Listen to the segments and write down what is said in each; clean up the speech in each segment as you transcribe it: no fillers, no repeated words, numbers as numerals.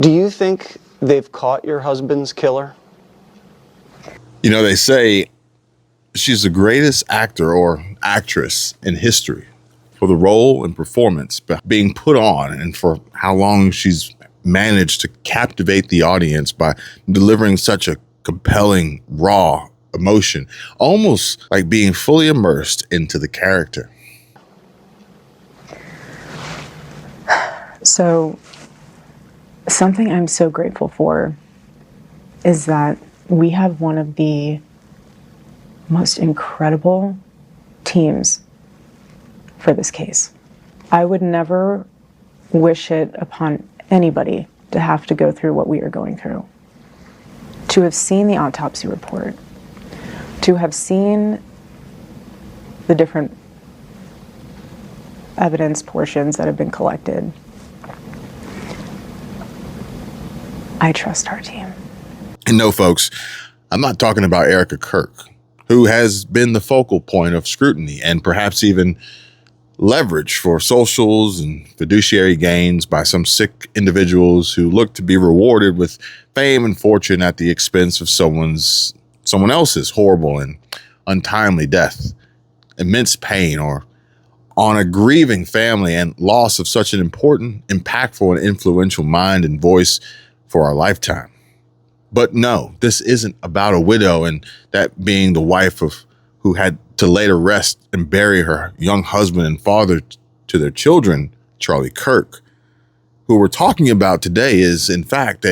Do you think they've caught your husband's killer? You know, they say she's the greatest actor or actress in history for the role and performance being put on, and for how long she's managed to captivate the audience by delivering such a compelling, raw emotion, almost like being fully immersed into the character. So, something I'm so grateful for is that we have one of the most incredible teams for this case. I would never wish it upon anybody to have to go through what we are going through. To have seen the autopsy report, to have seen the different evidence portions that have been collected. I trust our team. And no, folks, I'm not talking about Erica Kirk, who has been the focal point of scrutiny and perhaps even leverage for socials and fiduciary gains by some sick individuals who look to be rewarded with fame and fortune at the expense of someone else's horrible and untimely death, immense pain, or on a grieving family and loss of such an important, impactful, and influential mind and voice for our lifetime. But no, this isn't about a widow, and that being the wife of who had to lay to rest and bury her young husband and father to their children, Charlie Kirk. Who we're talking about today is, in fact,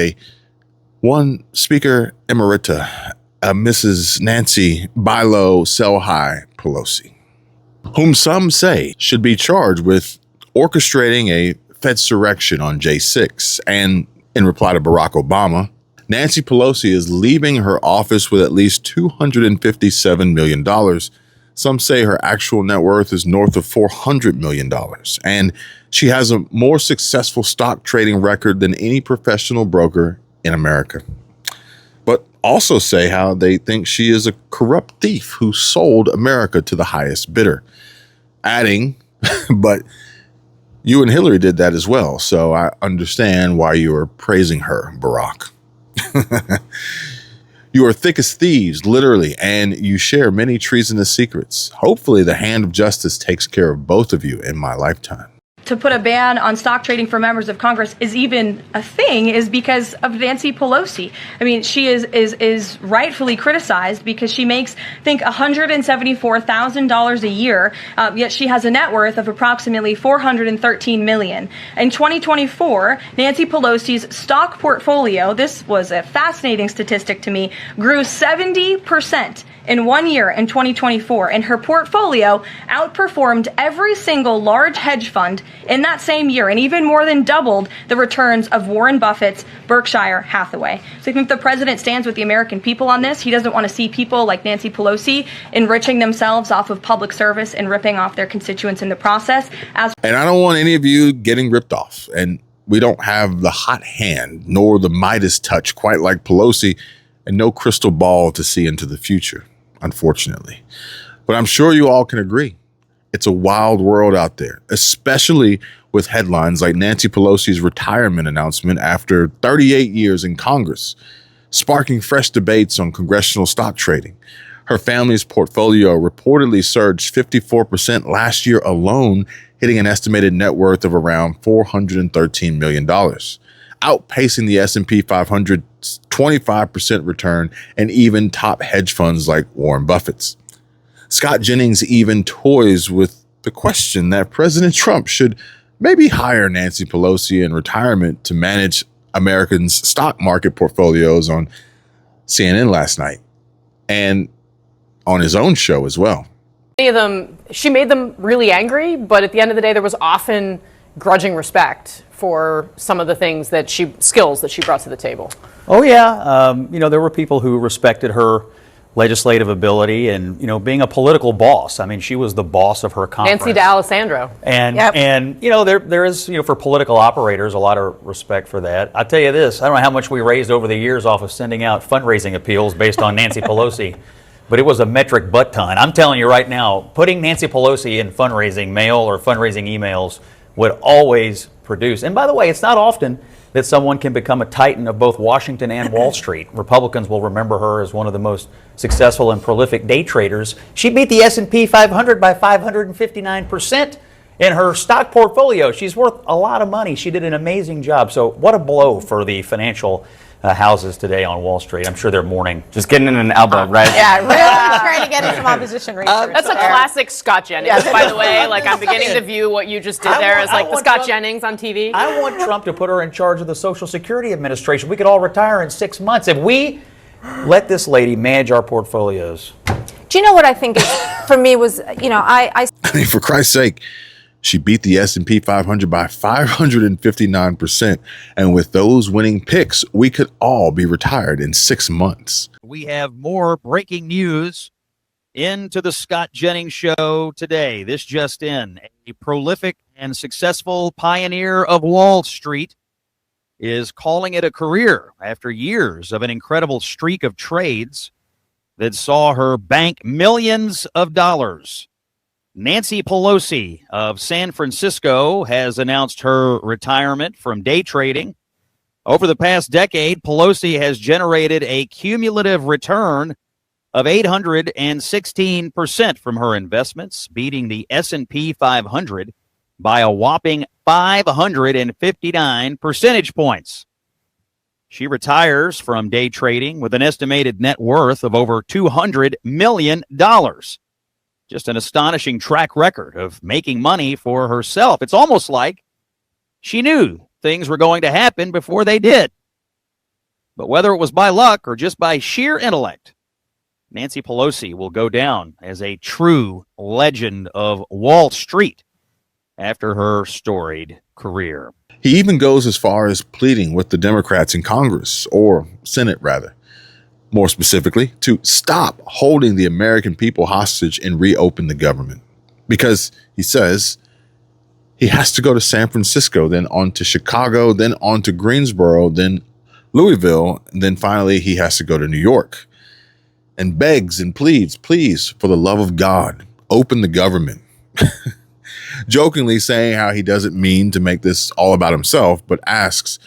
one Speaker Emerita, Mrs. Nancy Bilo Selhigh Pelosi, whom some say should be charged with orchestrating a Fedsurrection on J6. And in reply to Barack Obama, Nancy Pelosi is leaving her office with at least $257 million. Some say her actual net worth is north of $400 million. And she has a more successful stock trading record than any professional broker in America. But also say how they think she is a corrupt thief who sold America to the highest bidder. Adding, but you and Hillary did that as well, so I understand why you are praising her, Barack. You are thick as thieves, literally, and you share many treasonous secrets. Hopefully, the hand of justice takes care of both of you in my lifetime. To put a ban on stock trading for members of Congress is even a thing is because of Nancy Pelosi. I mean, she is rightfully criticized because she makes, I think, $174,000 a year, yet she has a net worth of approximately $413 million. In 2024, Nancy Pelosi's stock portfolio, this was a fascinating statistic to me, grew 70% in 1 year in 2024, and her portfolio outperformed every single large hedge fund in that same year, and even more than doubled the returns of Warren Buffett's Berkshire Hathaway. So I think the president stands with the American people on this. He doesn't want to see people like Nancy Pelosi enriching themselves off of public service and ripping off their constituents in the process. And I don't want any of you getting ripped off. And we don't have the hot hand nor the Midas touch quite like Pelosi, and no crystal ball to see into the future, unfortunately. But I'm sure you all can agree. It's a wild world out there, especially with headlines like Nancy Pelosi's retirement announcement after 38 years in Congress, sparking fresh debates on congressional stock trading. Her family's portfolio reportedly surged 54% last year alone, hitting an estimated net worth of around $413 million, outpacing the S&P 500's 25% return and even top hedge funds like Warren Buffett's. Scott Jennings even toys with the question that President Trump should maybe hire Nancy Pelosi in retirement to manage Americans' stock market portfolios on CNN last night and on his own show as well. Many of them, she made them really angry, but at the end of the day, there was often grudging respect for some of the skills that she brought to the table. Oh yeah, there were people who respected her legislative ability and, being a political boss. I mean, she was the boss of her conference. Nancy D'Alessandro. And, yep. and there is, for political operators, a lot of respect for that. I'll tell you this, I don't know how much we raised over the years off of sending out fundraising appeals based on Nancy Pelosi, but it was a metric butt ton. I'm telling you right now, putting Nancy Pelosi in fundraising mail or fundraising emails would always produce. And by the way, it's not often that someone can become a titan of both Washington and Wall Street. Republicans will remember her as one of the most successful and prolific day traders. She beat the S&P 500 by 559% in her stock portfolio. She's worth a lot of money. She did an amazing job. So what a blow for the financial houses today on Wall Street. I'm sure they're mourning. Just getting in an elbow, right? Yeah, really trying to get in some opposition research. That's a classic Scott Jennings, by the way. Like, I'm beginning to view what you just did there as like the Scott Jennings on TV. I want Trump to put her in charge of the Social Security Administration. We could all retire in 6 months if we let this lady manage our portfolios. Do you know what I think is, for me was, I mean, for Christ's sake, she beat the S&P 500 by 559%. And with those winning picks, we could all be retired in 6 months. We have more breaking news into the Scott Jennings Show today. This just in. A prolific and successful pioneer of Wall Street is calling it a career after years of an incredible streak of trades that saw her bank millions of dollars. Nancy Pelosi of San Francisco has announced her retirement from day trading. Over the past decade, Pelosi has generated a cumulative return of 816% from her investments, beating the S&P 500 by a whopping 559 percentage points. She retires from day trading with an estimated net worth of over $200 million. Just an astonishing track record of making money for herself. It's almost like she knew things were going to happen before they did. But whether it was by luck or just by sheer intellect, Nancy Pelosi will go down as a true legend of Wall Street after her storied career. He even goes as far as pleading with the Democrats in Congress, or Senate rather, more specifically, to stop holding the American people hostage and reopen the government. Because he says he has to go to San Francisco, then on to Chicago, then on to Greensboro, then Louisville, and then finally he has to go to New York. And begs and pleads, please, for the love of God, open the government. Jokingly saying how he doesn't mean to make this all about himself, but asks,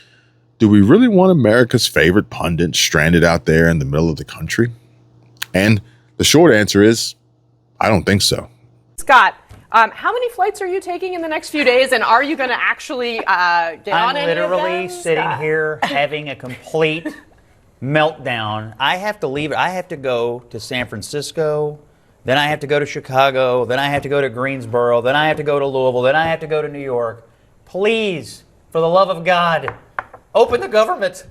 do we really want America's favorite pundit stranded out there in the middle of the country? And the short answer is, I don't think so. Scott, how many flights are you taking in the next few days, and are you going to actually get on any of them? I'm literally sitting here having a complete meltdown. I have to leave. I have to go to San Francisco, then I have to go to Chicago, then I have to go to Greensboro, then I have to go to Louisville, then I have to go to New York. Please, for the love of God, open the government.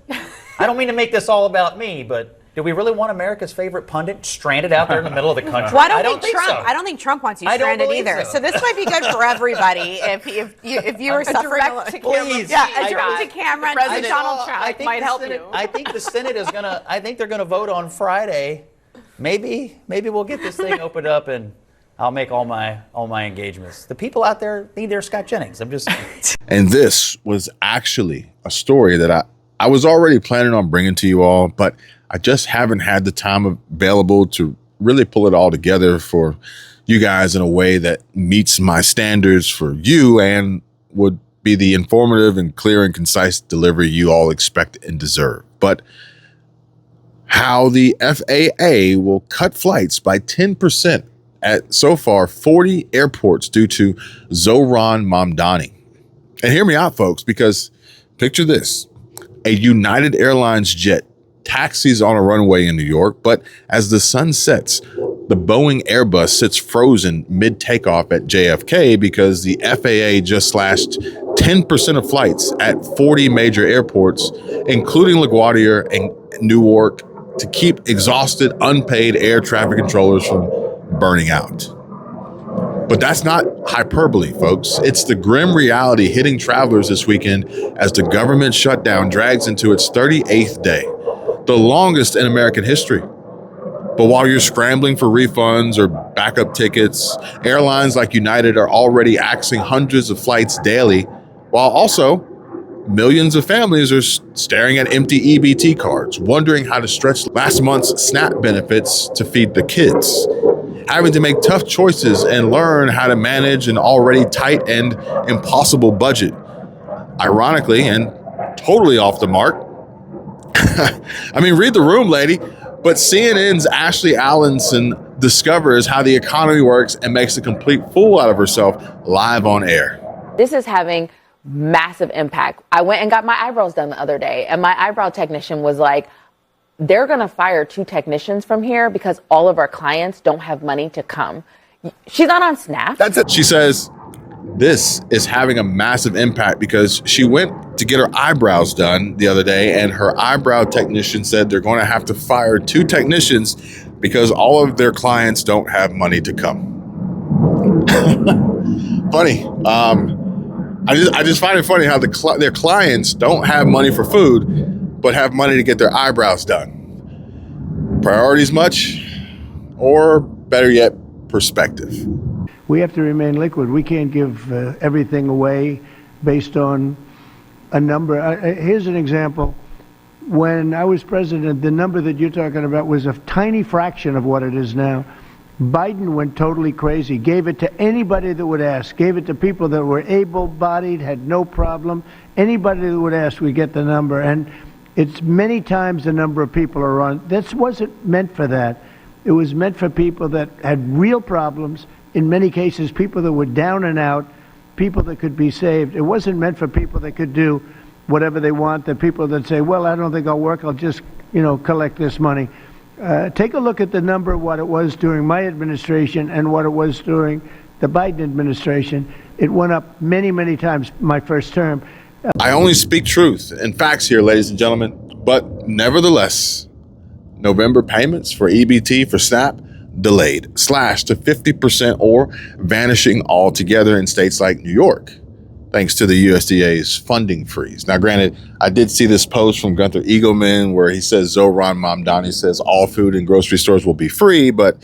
I don't mean to make this all about me, but do we really want America's favorite pundit stranded out there in the middle of the country? Well, I don't think Trump. so. I don't think Trump wants you I don't stranded believe either. so. So this might be good for everybody if you were suffering. Please. Yeah, a direct to camera. President Donald Trump I think might the help Senate, you. I think the Senate is gonna. I think they're gonna vote on Friday. Maybe we'll get this thing opened up and I'll make all my engagements. The people out there need their Scott Jennings. I'm just. And this was actually a story that I was already planning on bringing to you all, but I just haven't had the time available to really pull it all together for you guys in a way that meets my standards for you and would be the informative and clear and concise delivery you all expect and deserve. But how the FAA will cut flights by 10% at so far 40 airports due to Zohran Mamdani. And hear me out, folks, because picture this. A United Airlines jet taxis on a runway in New York, but as the sun sets, the Boeing Airbus sits frozen mid-takeoff at JFK because the FAA just slashed 10% of flights at 40 major airports, including LaGuardia and Newark, to keep exhausted, unpaid air traffic controllers from burning out. But that's not hyperbole, folks. It's the grim reality hitting travelers this weekend as the government shutdown drags into its 38th day, the longest in American history. But while you're scrambling for refunds or backup tickets, airlines like United are already axing hundreds of flights daily, while also millions of families are staring at empty EBT cards, wondering how to stretch last month's SNAP benefits to feed the kids, having to make tough choices and learn how to manage an already tight and impossible budget. Ironically, and totally off the mark. I mean, read the room, lady. But CNN's Ashley Allenson discovers how the economy works and makes a complete fool out of herself live on air. This is having massive impact. I went and got my eyebrows done the other day, and my eyebrow technician was like, they're going to fire 2 technicians from here because all of our clients don't have money to come. She's not on Snap. That's it. She says this is having a massive impact because she went to get her eyebrows done the other day, and her eyebrow technician said they're going to have to fire 2 technicians because all of their clients don't have money to come. Funny. I just find it funny how their clients don't have money for food, but have money to get their eyebrows done. Priorities much, or better yet, perspective. We have to remain liquid. We can't give everything away based on a number. Here's an example. When I was president, the number that you're talking about was a tiny fraction of what it is now. Biden went totally crazy, gave it to anybody that would ask, gave it to people that were able-bodied, had no problem. Anybody that would ask, we get the number. And it's many times the number of people are on. This wasn't meant for that. It was meant for people that had real problems, in many cases, people that were down and out, people that could be saved. It wasn't meant for people that could do whatever they want, the people that say, well, I don't think I'll work, I'll just, collect this money. Take a look at the number of what it was during my administration and what it was during the Biden administration. It went up many, many times my first term. I only speak truth and facts here, ladies and gentlemen, but nevertheless, November payments for EBT for SNAP delayed, slashed to 50% or vanishing altogether in states like New York, thanks to the USDA's funding freeze. Now, granted, I did see this post from Gunther Eagleman where he says Zohran Mamdani says all food in grocery stores will be free, but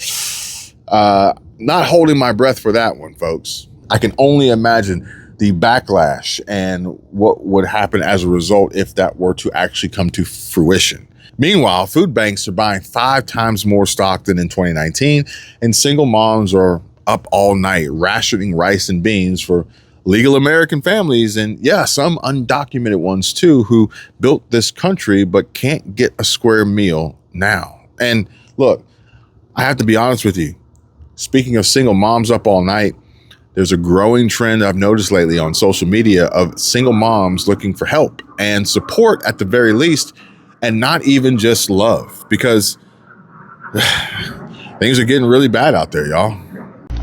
not holding my breath for that one, folks. I can only imagine the backlash and what would happen as a result if that were to actually come to fruition. Meanwhile, food banks are buying 5 times more stock than in 2019, and single moms are up all night rationing rice and beans for legal American families, and yeah, some undocumented ones too, who built this country but can't get a square meal now. And look, I have to be honest with you. Speaking of single moms up all night, there's a growing trend I've noticed lately on social media of single moms looking for help and support at the very least, and not even just love, because things are getting really bad out there, y'all.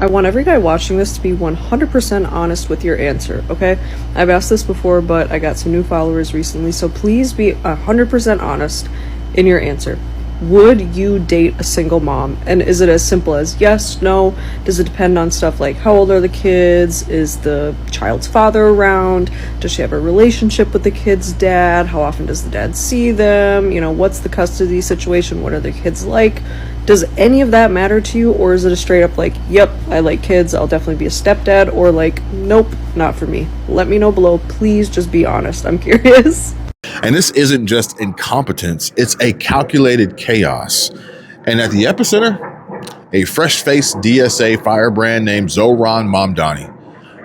I want every guy watching this to be 100% honest with your answer, okay? I've asked this before, but I got some new followers recently, so please be 100% honest in your answer. Would you date a single mom? And is it as simple as yes, no? Does it depend on stuff like how old are the kids? Is the child's father around? Does she have a relationship with the kid's dad? How often does the dad see them? What's the custody situation? What are the kids like? Does any of that matter to you? Or is it a straight up like, yep, I like kids, I'll definitely be a stepdad? Or like, nope, not for me. Let me know below. Please just be honest. I'm curious. And this isn't just incompetence, it's a calculated chaos. And at the epicenter, a fresh-faced DSA firebrand named Zohran Mamdani,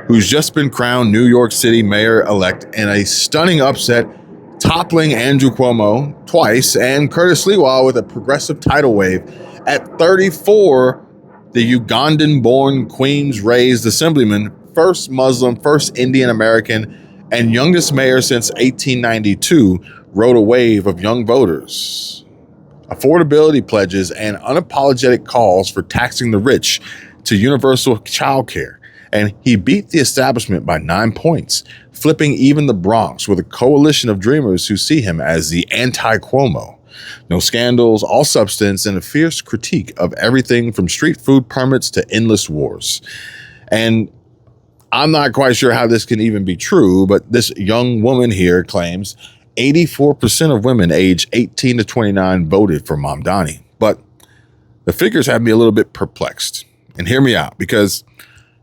who's just been crowned New York City mayor-elect in a stunning upset, toppling Andrew Cuomo twice and Curtis Lewa with a progressive tidal wave. At 34, the Ugandan-born Queens-raised assemblyman, first Muslim, first Indian American, and youngest mayor since 1892, rode a wave of young voters, affordability pledges, and unapologetic calls for taxing the rich to universal childcare. And he beat the establishment by 9 points, flipping even the Bronx with a coalition of dreamers who see him as the anti-Cuomo. No scandals, all substance, and a fierce critique of everything from street food permits to endless wars. And I'm not quite sure how this can even be true, but this young woman here claims 84% of women age 18 to 29 voted for Mamdani. But the figures have me a little bit perplexed. And hear me out, because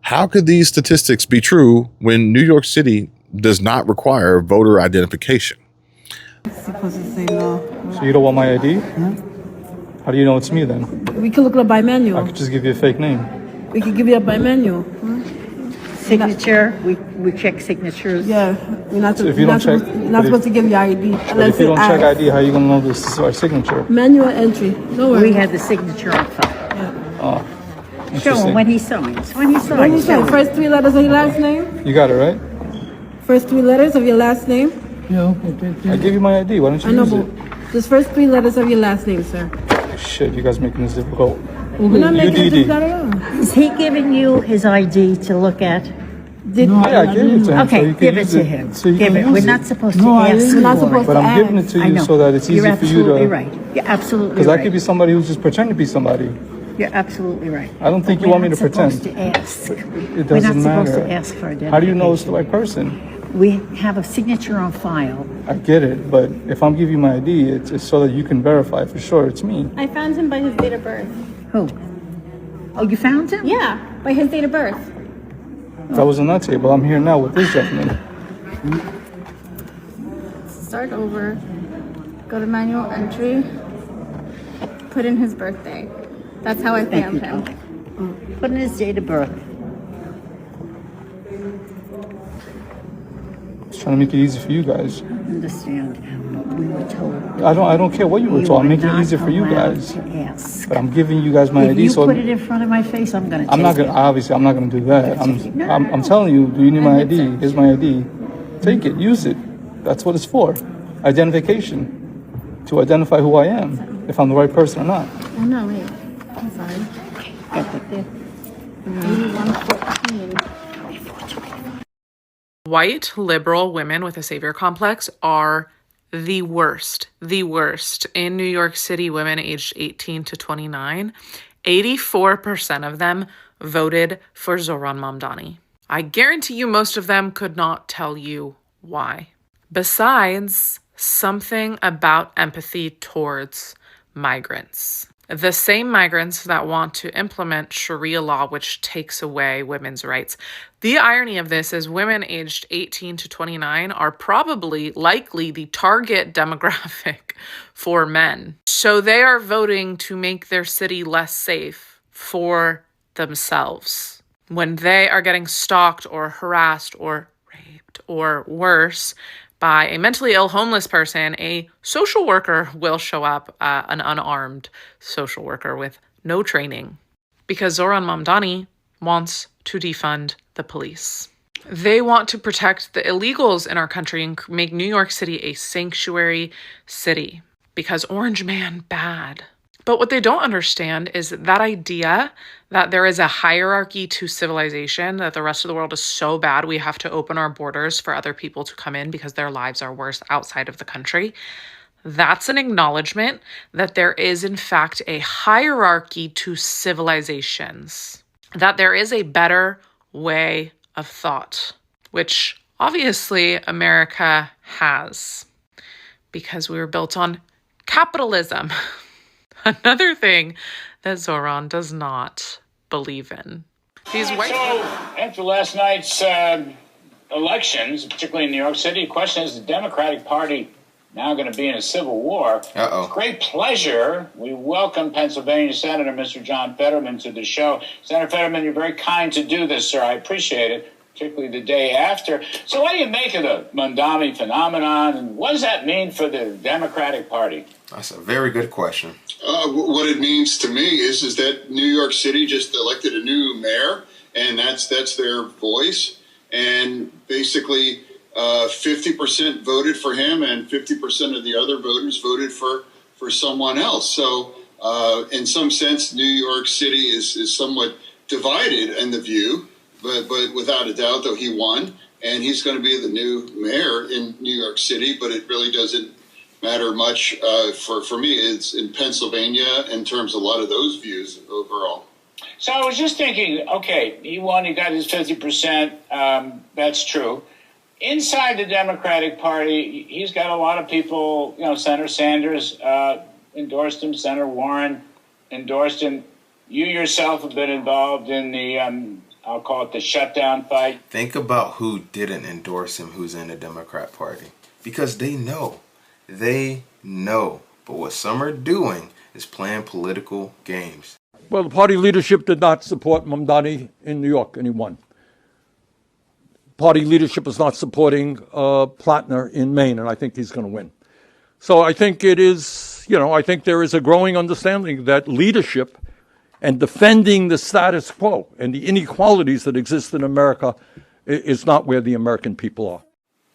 how could these statistics be true when New York City does not require voter identification? So you don't want my ID? How do you know it's me then? We can look at by menu. I could just give you a fake name. We can give you a by menu. signature. We check signatures. Yeah, you're not, So if you don't check, supposed to give your ID. but if you don't check ID, how are you gonna know this is our signature? Manual entry. No worries. We have the signature on file. Oh, Show interesting. him when he signs. When he When signs. you show say him. first 3 letters of your last name? You got it right. First 3 letters of your last name? I gave you my ID. Why don't you I know, use but just first 3 letters of your last name, sir. it? Shit, you guys making this difficult. We're not making it UDD. difficult at all. Is he giving you his ID to look at? Yeah, I gave it to him. Okay, so you can give it use to him. So you Give can it. use We're it. not supposed to ask We're not for supposed it. But to I'm ask. giving it to I you know. so that it's easy You're for you absolutely to. right. You're absolutely Because right. I could be somebody who's just pretending to be somebody. You're absolutely right. I don't think But you want me we're to not pretend. supposed to ask. It We're doesn't not supposed matter. to ask for identification. How do you know it's the right person? We have a signature on file. I get it, but if I'm giving you my ID, it's so that you can verify for sure it's me. I found him by his date of birth. Who? Oh, you found him? Yeah, by his date of birth. That was on that table. I'm here now with this gentleman. Start over. Go to manual entry. Put in his birthday. That's how I found him. Put in his date of birth. Just trying to make it easy for you guys. Understand what we were told. I don't care what you were told. I'm making it are easier for you not allowed guys. to ask. But I'm giving you guys my If ID. you So put it in front of my face, I'm going to take I'm not gonna. it. Obviously, I'm not gonna do that. No, I'm telling you. Do you need my ID? Here's my ID. Take it. Use it. That's what it's for. Identification. To identify who I am. If I'm the right person or not. Oh no, wait. I'm sorry. Got the- 8114. White liberal women with a savior complex are the worst. In New York City, women aged 18 to 29, 84% of them voted for Zohran Mamdani. I guarantee you most of them could not tell you why. Besides something about empathy towards migrants. The same migrants that want to implement Sharia law, which takes away women's rights. The irony of this is women aged 18 to 29 are probably likely the target demographic for men. So they are voting to make their city less safe for themselves when they are getting stalked or harassed or raped or worse by a mentally ill homeless person. A social worker will show up, an unarmed social worker with no training, because Zohran Mamdani wants to defund the police. They want to protect the illegals in our country and make New York City a sanctuary city, because Orange Man bad. But what they don't understand is that idea that there is a hierarchy to civilization, that the rest of the world is so bad we have to open our borders for other people to come in because their lives are worse outside of the country. That's an acknowledgement that there is, in fact, a hierarchy to civilizations, that there is a better way of thought, which obviously America has, because we were built on capitalism. Another thing that Zohran does not believe in. He's white. So, after last night's elections, particularly in New York City, the question is, the Democratic Party now going to be in a civil war? With great pleasure, we welcome Pennsylvania Senator Mr. John Fetterman to the show. Senator Fetterman, you're very kind to do this, sir. I appreciate it, particularly the day after. So what do you make of the Mamdani phenomenon, and what does that mean for the Democratic Party? That's a very good question. What it means to me is that New York City just elected a new mayor, and that's their voice. And basically, 50% voted for him, and 50% of the other voters voted for someone else. So, in some sense, New York City is somewhat divided in the view, but without a doubt, though, he won, and he's going to be the new mayor in New York City. But it really doesn't matter much for me. It's in Pennsylvania in terms of a lot of those views overall. So I was just thinking, okay, he won, he got his 50%, that's true. Inside the Democratic Party, he's got a lot of people, Senator Sanders endorsed him, Senator Warren endorsed him. You yourself have been involved in the, I'll call it the shutdown fight. Think about who didn't endorse him, who's in the Democrat Party. Because they know. They know. But what some are doing is playing political games. Well, the party leadership did not support Mamdani in New York, and he won. party leadership is not supporting Platner in Maine, and I think he's going to win. So I think it is, I think there is a growing understanding that leadership and defending the status quo and the inequalities that exist in America is not where the American people are.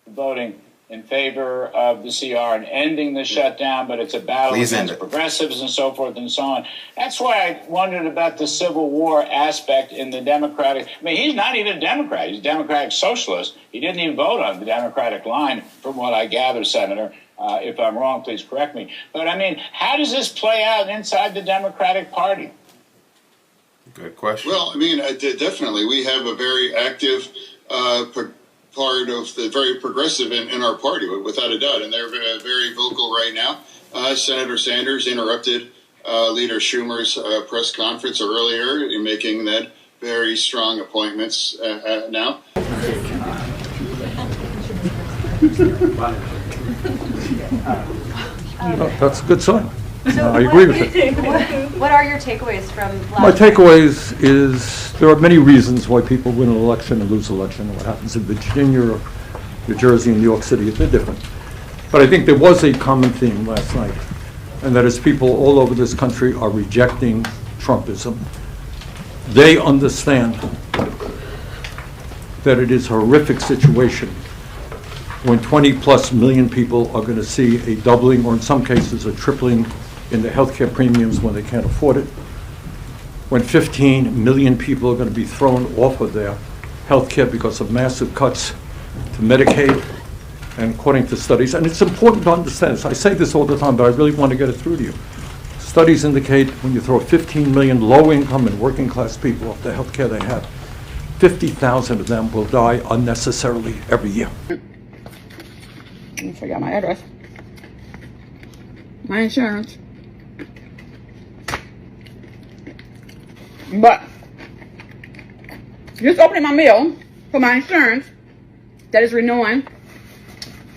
Voting in favor of the CR and ending the shutdown, but it's a battle against progressives and so forth and so on. That's why I wondered about the Civil War aspect in the Democratic. I mean, he's not even a Democrat. He's a Democratic socialist. He didn't even vote on the Democratic line, from what I gather, Senator. If I'm wrong, please correct me. But, I mean, how does this play out inside the Democratic Party? Good question. Well, I mean, definitely. We have a very active part of the very progressive in our party, without a doubt. And they're very vocal right now. Senator Sanders interrupted Leader Schumer's press conference earlier in making that very strong appointments now. That's a good sign. I agree with it. What are your takeaways from last My takeaways is there are many reasons why people win an election and lose an election. What happens in Virginia or New Jersey and New York City, they're different. But I think there was a common theme last night, and that is people all over this country are rejecting Trumpism. They understand that it is a horrific situation when 20+ million people are going to see a doubling or in some cases a tripling in the healthcare premiums when they can't afford it, when 15 million people are going to be thrown off of their healthcare because of massive cuts to Medicaid, and according to studies, and it's important to understand this, I say this all the time, but I really want to get it through to you. Studies indicate when you throw 15 million low-income and working-class people off the healthcare they have, 50,000 of them will die unnecessarily every year. Let me forget my address. My insurance. But just opening my mail for my insurance that is renewing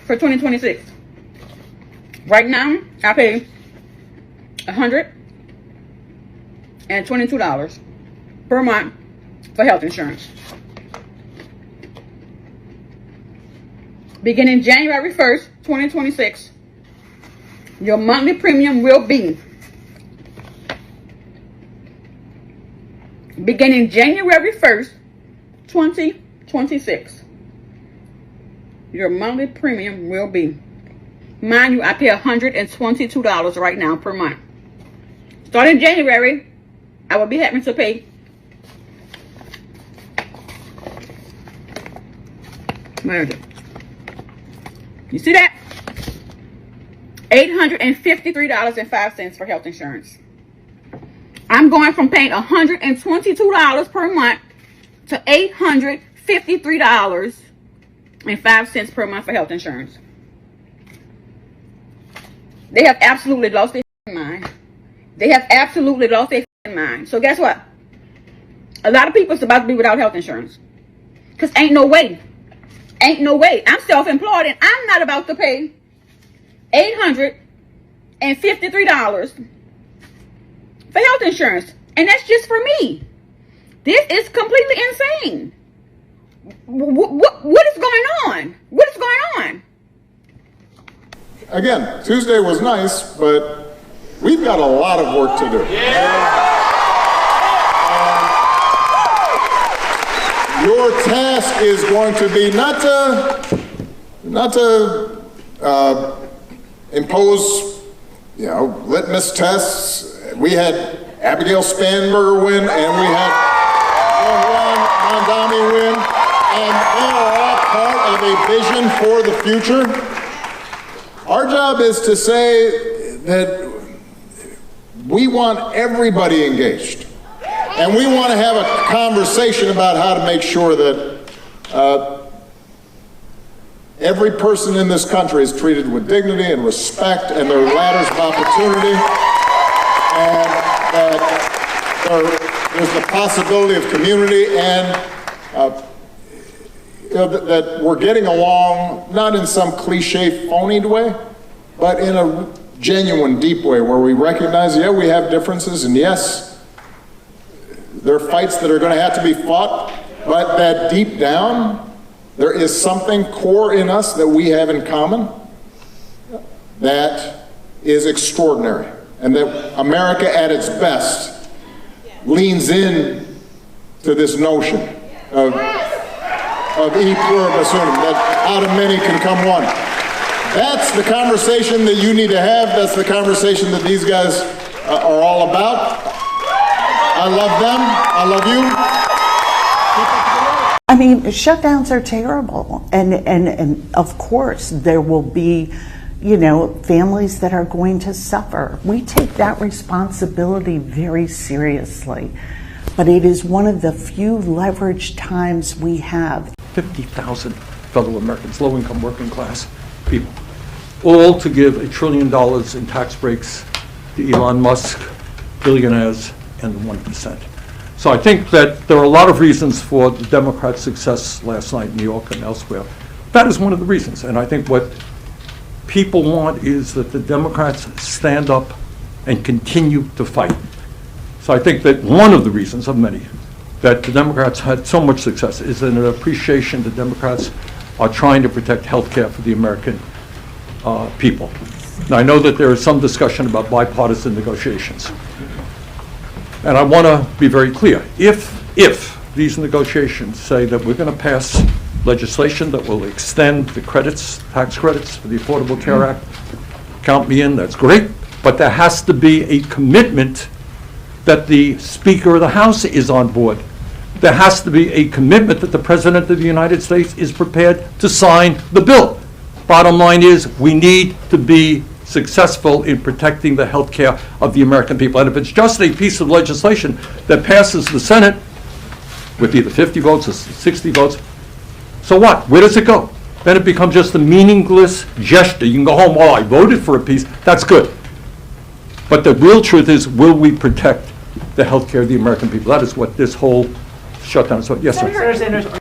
for 2026. Right now, I pay $122 per month for health insurance. Beginning January 1st, 2026, your monthly premium will be, beginning January 1st, 2026, your monthly premium will be, mind you, I pay $122 right now per month. Starting January, I will be having to pay you see that? $853.05 for health insurance. I'm going from paying $122 per month to $853.05 per month for health insurance. They have absolutely lost their mind. They have absolutely lost their mind. So guess what? A lot of people is about to be without health insurance. Because ain't no way. Ain't no way. I'm self-employed and I'm not about to pay $853 for health insurance. And that's just for me. This is completely insane. What is going on? What is going on? Again, Tuesday was nice, but we've got a lot of work to do. Your task is going to be not to impose, litmus tests. We had Abigail Spanberger win, and we had Juan Mondani win, and they are all part of a vision for the future. Our job is to say that we want everybody engaged. And we want to have a conversation about how to make sure that every person in this country is treated with dignity and respect and there are ladders of opportunity, and that there's the possibility of community, and that we're getting along, not in some cliche, phonied way, but in a genuine, deep way where we recognize, we have differences, and yes, there are fights that are going to have to be fought, but that deep down, There is something core in us that we have in common that is extraordinary, and that America at its best leans in to this notion of e pluribus unum, that out of many can come one. That's the conversation that you need to have. That's the conversation that these guys are all about. I love them. I love you. I mean, shutdowns are terrible. And of course, there will be, families that are going to suffer. We take that responsibility very seriously. But it is one of the few leveraged times we have. 50,000 fellow Americans, low-income working class people, all to give $1 trillion in tax breaks to Elon Musk, billionaires, and the 1%. So I think that there are a lot of reasons for the Democrats' success last night in New York and elsewhere. That is one of the reasons. And I think what people want is that the Democrats stand up and continue to fight. So I think that one of the reasons of many that the Democrats had so much success is an appreciation the Democrats are trying to protect health care for the American people. Now, I know that there is some discussion about bipartisan negotiations. And I want to be very clear. If these negotiations say that we're going to pass legislation that will extend the credits, tax credits for the Affordable Care Act, count me in, that's great. But there has to be a commitment that the Speaker of the House is on board. There has to be a commitment that the President of the United States is prepared to sign the bill. Bottom line is, we need to be successful in protecting the health care of the American people. And if it's just a piece of legislation that passes the Senate with either 50 votes or 60 votes, so what? Where does it go? Then it becomes just a meaningless gesture. You can go home, I voted for a piece, that's good. But the real truth is, will we protect the health care of the American people? That is what this whole shutdown is. So, yes, sir.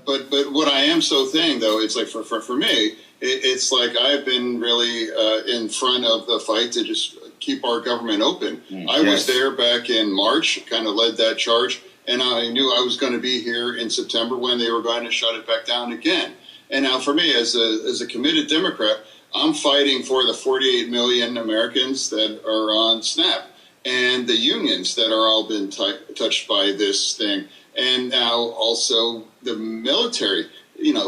But what I am so saying, though, it's like for me, it's like I've been really in front of the fight to just keep our government open. I was there back in March, kind of led that charge, and I knew I was going to be here in September when they were going to shut it back down again. And now for me, as a committed Democrat, I'm fighting for the 48 million Americans that are on SNAP and the unions that are all been touched by this thing. And now also the military,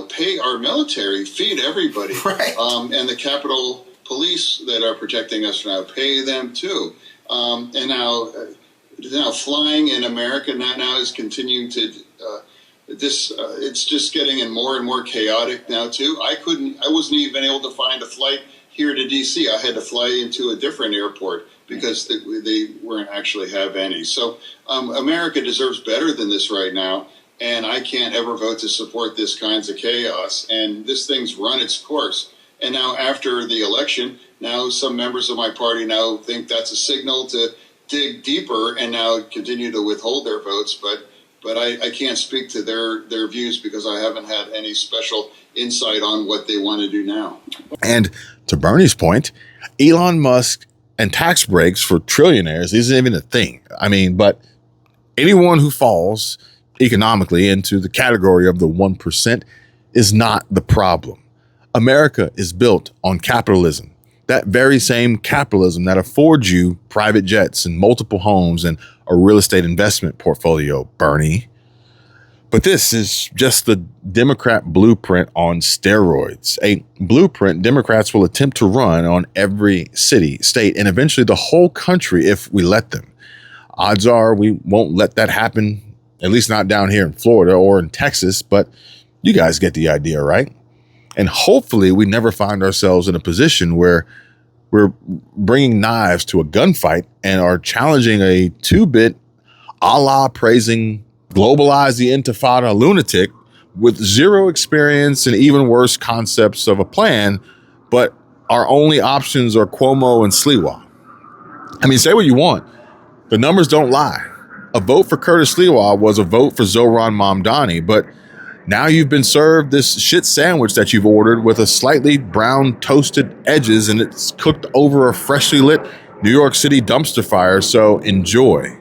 pay our military, feed everybody. Right. And the Capitol Police that are protecting us now, pay them too. And now flying in America now is continuing to, it's just getting in more and more chaotic now too. I wasn't even able to find a flight here to DC. I had to fly into a different airport because they weren't actually have any. So America deserves better than this right now. And I can't ever vote to support this kinds of chaos. And this thing's run its course. And now after the election, now some members of my party now think that's a signal to dig deeper and now continue to withhold their votes. But I can't speak to their views because I haven't had any special insight on what they want to do now. And to Bernie's point, Elon Musk and tax breaks for trillionaires isn't even a thing. I mean, but anyone who falls economically into the category of the 1% is not the problem. America is built on capitalism. That very same capitalism that affords you private jets and multiple homes and a real estate investment portfolio, Bernie. But this is just the Democrat blueprint on steroids, a blueprint Democrats will attempt to run on every city, state, and eventually the whole country if we let them. Odds are we won't let that happen, at least not down here in Florida or in Texas, but you guys get the idea, right? And hopefully we never find ourselves in a position where we're bringing knives to a gunfight and are challenging a two-bit Allah praising globalize the intifada lunatic with zero experience and even worse concepts of a plan, but our only options are Cuomo and Sliwa. I mean, say what you want. The numbers don't lie. A vote for Curtis Sliwa was a vote for Zohran Mamdani, but now you've been served this shit sandwich that you've ordered with a slightly brown toasted edges and it's cooked over a freshly lit New York City dumpster fire, so enjoy.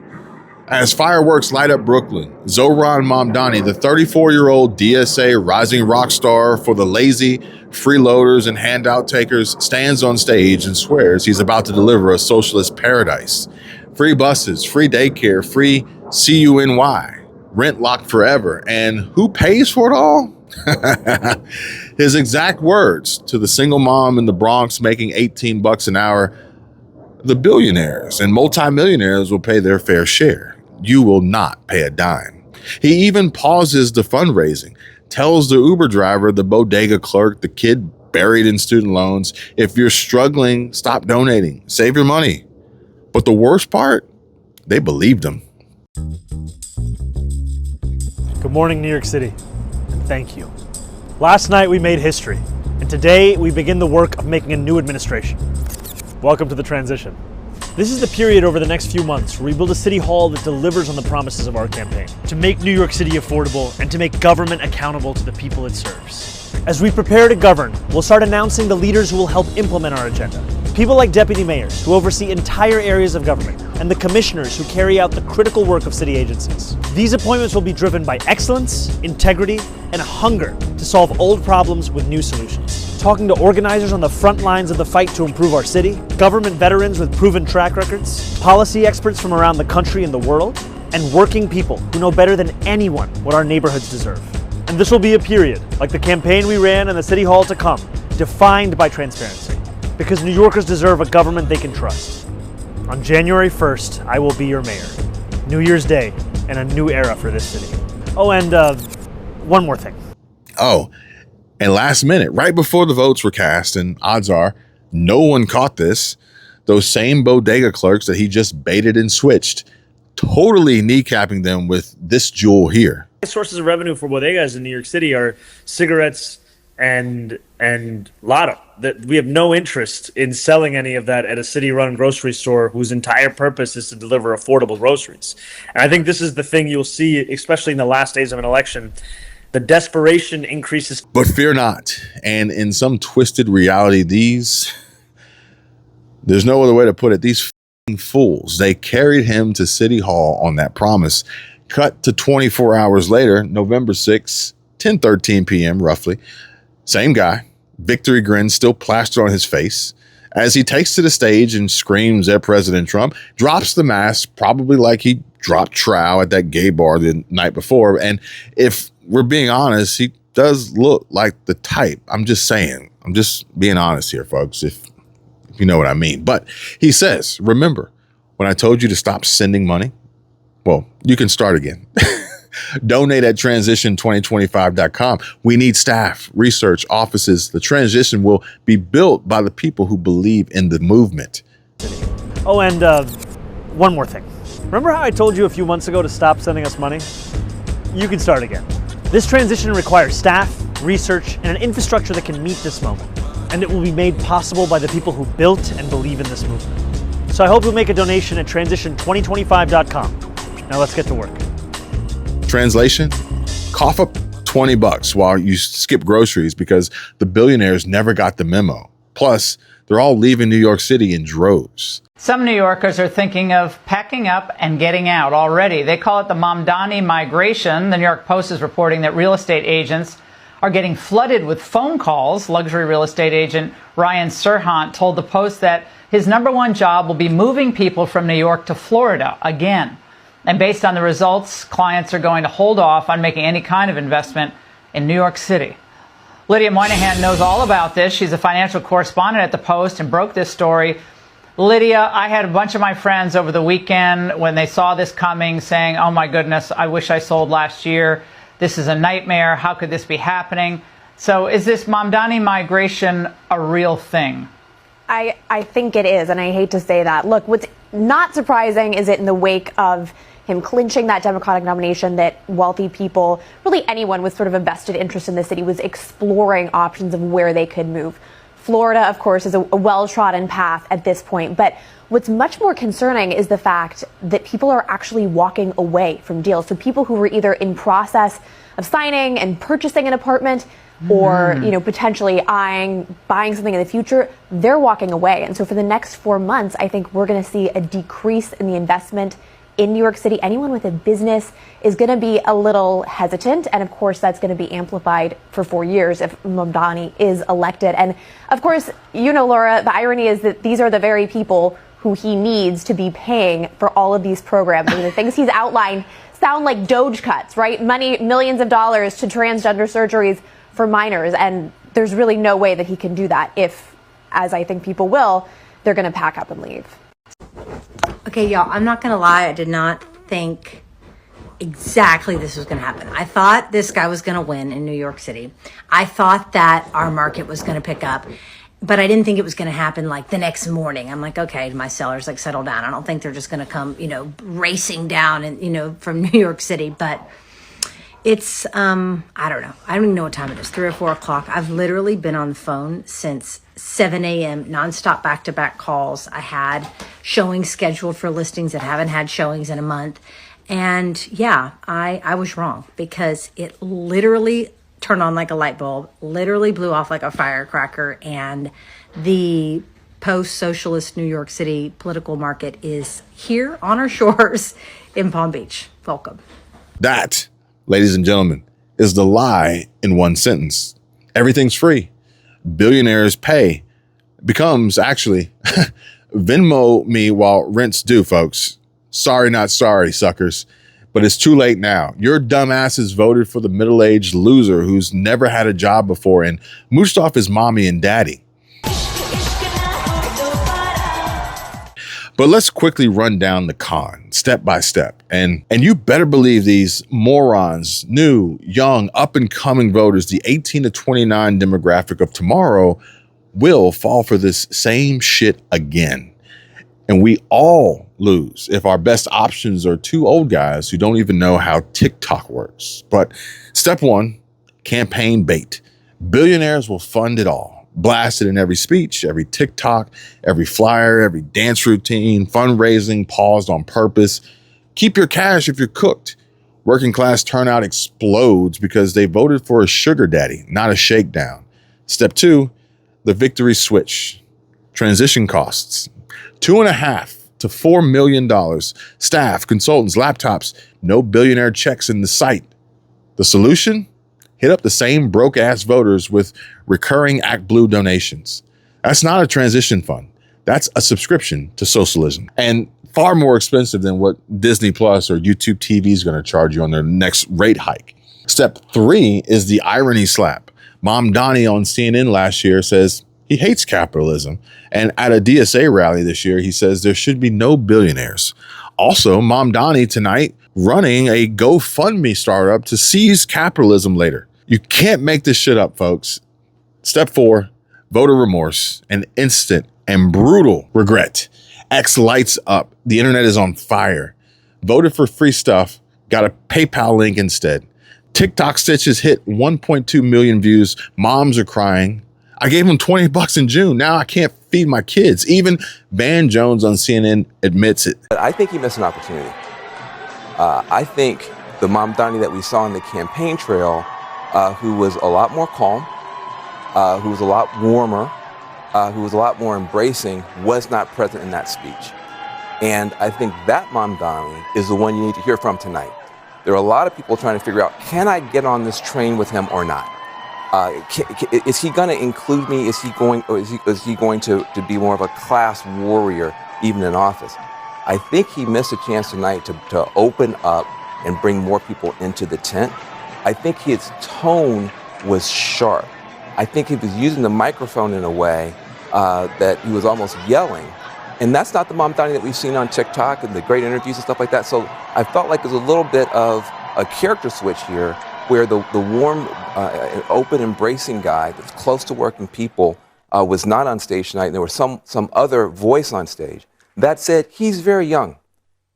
As fireworks light up Brooklyn, Zohran Mamdani, the 34-year-old DSA rising rock star for the lazy, freeloaders, and handout takers, stands on stage and swears he's about to deliver a socialist paradise. Free buses, free daycare, free CUNY, rent locked forever, and who pays for it all? His exact words to the single mom in the Bronx making $18 an hour: the billionaires and multimillionaires will pay their fair share. You will not pay a dime. He even pauses the fundraising, tells the Uber driver, the bodega clerk, the kid buried in student loans, if you're struggling, stop donating, save your money. But the worst part, they believed him. Good morning, New York City, and thank you. Last night we made history, and today we begin the work of making a new administration. Welcome to the transition. This is the period over the next few months where we build a city hall that delivers on the promises of our campaign, to make New York City affordable and to make government accountable to the people it serves. As we prepare to govern, we'll start announcing the leaders who will help implement our agenda. People like deputy mayors who oversee entire areas of government, and the commissioners who carry out the critical work of city agencies. These appointments will be driven by excellence, integrity, and a hunger to solve old problems with new solutions. Talking to organizers on the front lines of the fight to improve our city, government veterans with proven track records, policy experts from around the country and the world, and working people who know better than anyone what our neighborhoods deserve. And this will be a period, like the campaign we ran and the city hall to come, defined by transparency. Because New Yorkers deserve a government they can trust. On January 1st, I will be your mayor. New Year's Day and a new era for this city. Oh, and one more thing. Oh, and last minute, right before the votes were cast, and odds are no one caught this, those same bodega clerks that he just baited and switched, totally kneecapping them with this jewel here. Sources of revenue for bodegas in New York City are cigarettes and lotto. That we have no interest in selling any of that at a city-run grocery store whose entire purpose is to deliver affordable groceries. And I think this is the thing you'll see, especially in the last days of an election. The desperation increases. But fear not. And in some twisted reality, there's no other way to put it, these fools, they carried him to City Hall on that promise. Cut to 24 hours later, November 6, 10:13 p.m. roughly. Same guy, victory grin still plastered on his face, as he takes to the stage and screams at President Trump, drops the mask, probably like he dropped trow at that gay bar the night before. And if we're being honest, he does look like the type. I'm just saying. I'm just being honest here, folks, if you know what I mean. But he says, remember, when I told you to stop sending money? Well, you can start again. Donate at transition2025.com. We need staff, research, offices. The transition will be built by the people who believe in the movement. Oh, and one more thing. Remember how I told you a few months ago to stop sending us money? You can start again. This transition requires staff, research, and an infrastructure that can meet this moment. And it will be made possible by the people who built and believe in this movement. So I hope you'll make a donation at transition2025.com. Now let's get to work. Translation, cough up $20 while you skip groceries because the billionaires never got the memo. Plus, they're all leaving New York City in droves. Some New Yorkers are thinking of packing up and getting out already. They call it the Mamdani migration. The New York Post is reporting that real estate agents are getting flooded with phone calls. Luxury real estate agent Ryan Serhant told the Post that his #1 job will be moving people from New York to Florida again. And based on the results, clients are going to hold off on making any kind of investment in New York City. Lydia Moynihan knows all about this. She's a financial correspondent at the Post and broke this story. Lydia, I had a bunch of my friends over the weekend when they saw this coming saying, oh my goodness, I wish I sold last year. This is a nightmare. How could this be happening? So is this Mamdani migration a real thing? I think it is, and I hate to say that. Look, what's not surprising is it in the wake of him clinching that Democratic nomination that wealthy people, really anyone with sort of a vested interest in the city, was exploring options of where they could move. Florida, of course, is a well-trodden path at this point. But what's much more concerning is the fact that people are actually walking away from deals. So people who were either in process of signing and purchasing an apartment or, potentially buying something in the future, they're walking away. And so for the next 4 months, I think we're going to see a decrease in the investment in New York City, anyone with a business is going to be a little hesitant. And of course, that's going to be amplified for 4 years if Mamdani is elected. And of course, you know, Laura, the irony is that these are the very people who he needs to be paying for all of these programs. I mean, the things he's outlined sound like Doge cuts, right? Money, millions of dollars to transgender surgeries for minors. And there's really no way that he can do that if, as I think people will, they're going to pack up and leave. Okay, y'all, I'm not going to lie. I did not think exactly this was going to happen. I thought this guy was going to win in New York City. I thought that our market was going to pick up. But I didn't think it was going to happen like the next morning. I'm like, okay, my sellers like settle down. I don't think they're just going to come, you know, racing down and, you know, from New York City. But it's, I don't know. I don't even know what time it is, 3 or 4 o'clock. I've literally been on the phone since 7 a.m., nonstop back-to-back calls. I had showings scheduled for listings that haven't had showings in a month. And yeah, I was wrong because it literally turned on like a light bulb, literally blew off like a firecracker, and the post-socialist New York City political market is here on our shores in Palm Beach. Welcome. That, ladies and gentlemen, is the lie in one sentence. Everything's free. Billionaires pay becomes actually Venmo me while rent's due, folks. Sorry, not sorry, suckers. But it's too late now. Your dumbasses voted for the middle-aged loser who's never had a job before and mooshed off his mommy and daddy. But let's quickly run down the con, step by step. And you better believe these morons, new, young, up-and-coming voters, the 18 to 29 demographic of tomorrow, will fall for this same shit again. And we all lose if our best options are two old guys who don't even know how TikTok works. But step one, campaign bait. Billionaires will fund it all. Blasted in every speech, every TikTok, every flyer, every dance routine, fundraising paused on purpose. Keep your cash if you're cooked. Working class turnout explodes because they voted for a sugar daddy, not a shakedown. Step two, the victory switch. Transition costs. $2.5 to $4 million. Staff, consultants, laptops, no billionaire checks in the sight. The solution? Hit up the same broke-ass voters with recurring ActBlue donations. That's not a transition fund. That's a subscription to socialism. And far more expensive than what Disney Plus or YouTube TV is going to charge you on their next rate hike. Step three is the irony slap. Mamdani on CNN last year says he hates capitalism. And at a DSA rally this year, he says there should be no billionaires. Also, Mamdani tonight running a GoFundMe startup to seize capitalism later. You can't make this shit up, folks. Step four, voter remorse, an instant and brutal regret. X lights up. The internet is on fire. Voted for free stuff. Got a PayPal link instead. TikTok stitches hit 1.2 million views. Moms are crying. I gave them $20 in June. Now I can't feed my kids. Even Van Jones on CNN admits it. I think he missed an opportunity. I think the Mamdani that we saw on the campaign trail, who was a lot more calm, who was a lot warmer, who was a lot more embracing, was not present in that speech. And I think that Mamdani is the one you need to hear from tonight. There are a lot of people trying to figure out, can I get on this train with him or not? Is he going to include me? Is he going to be more of a class warrior even in office? I think he missed a chance tonight to open up and bring more people into the tent. I think his tone was sharp. I think he was using the microphone in a way that he was almost yelling. And that's not the Mamdani that we've seen on TikTok and the great interviews and stuff like that. So I felt like there's a little bit of a character switch here where the warm, open, embracing guy that's close to working people was not on stage tonight. And there was some other voice on stage. That said, he's very young.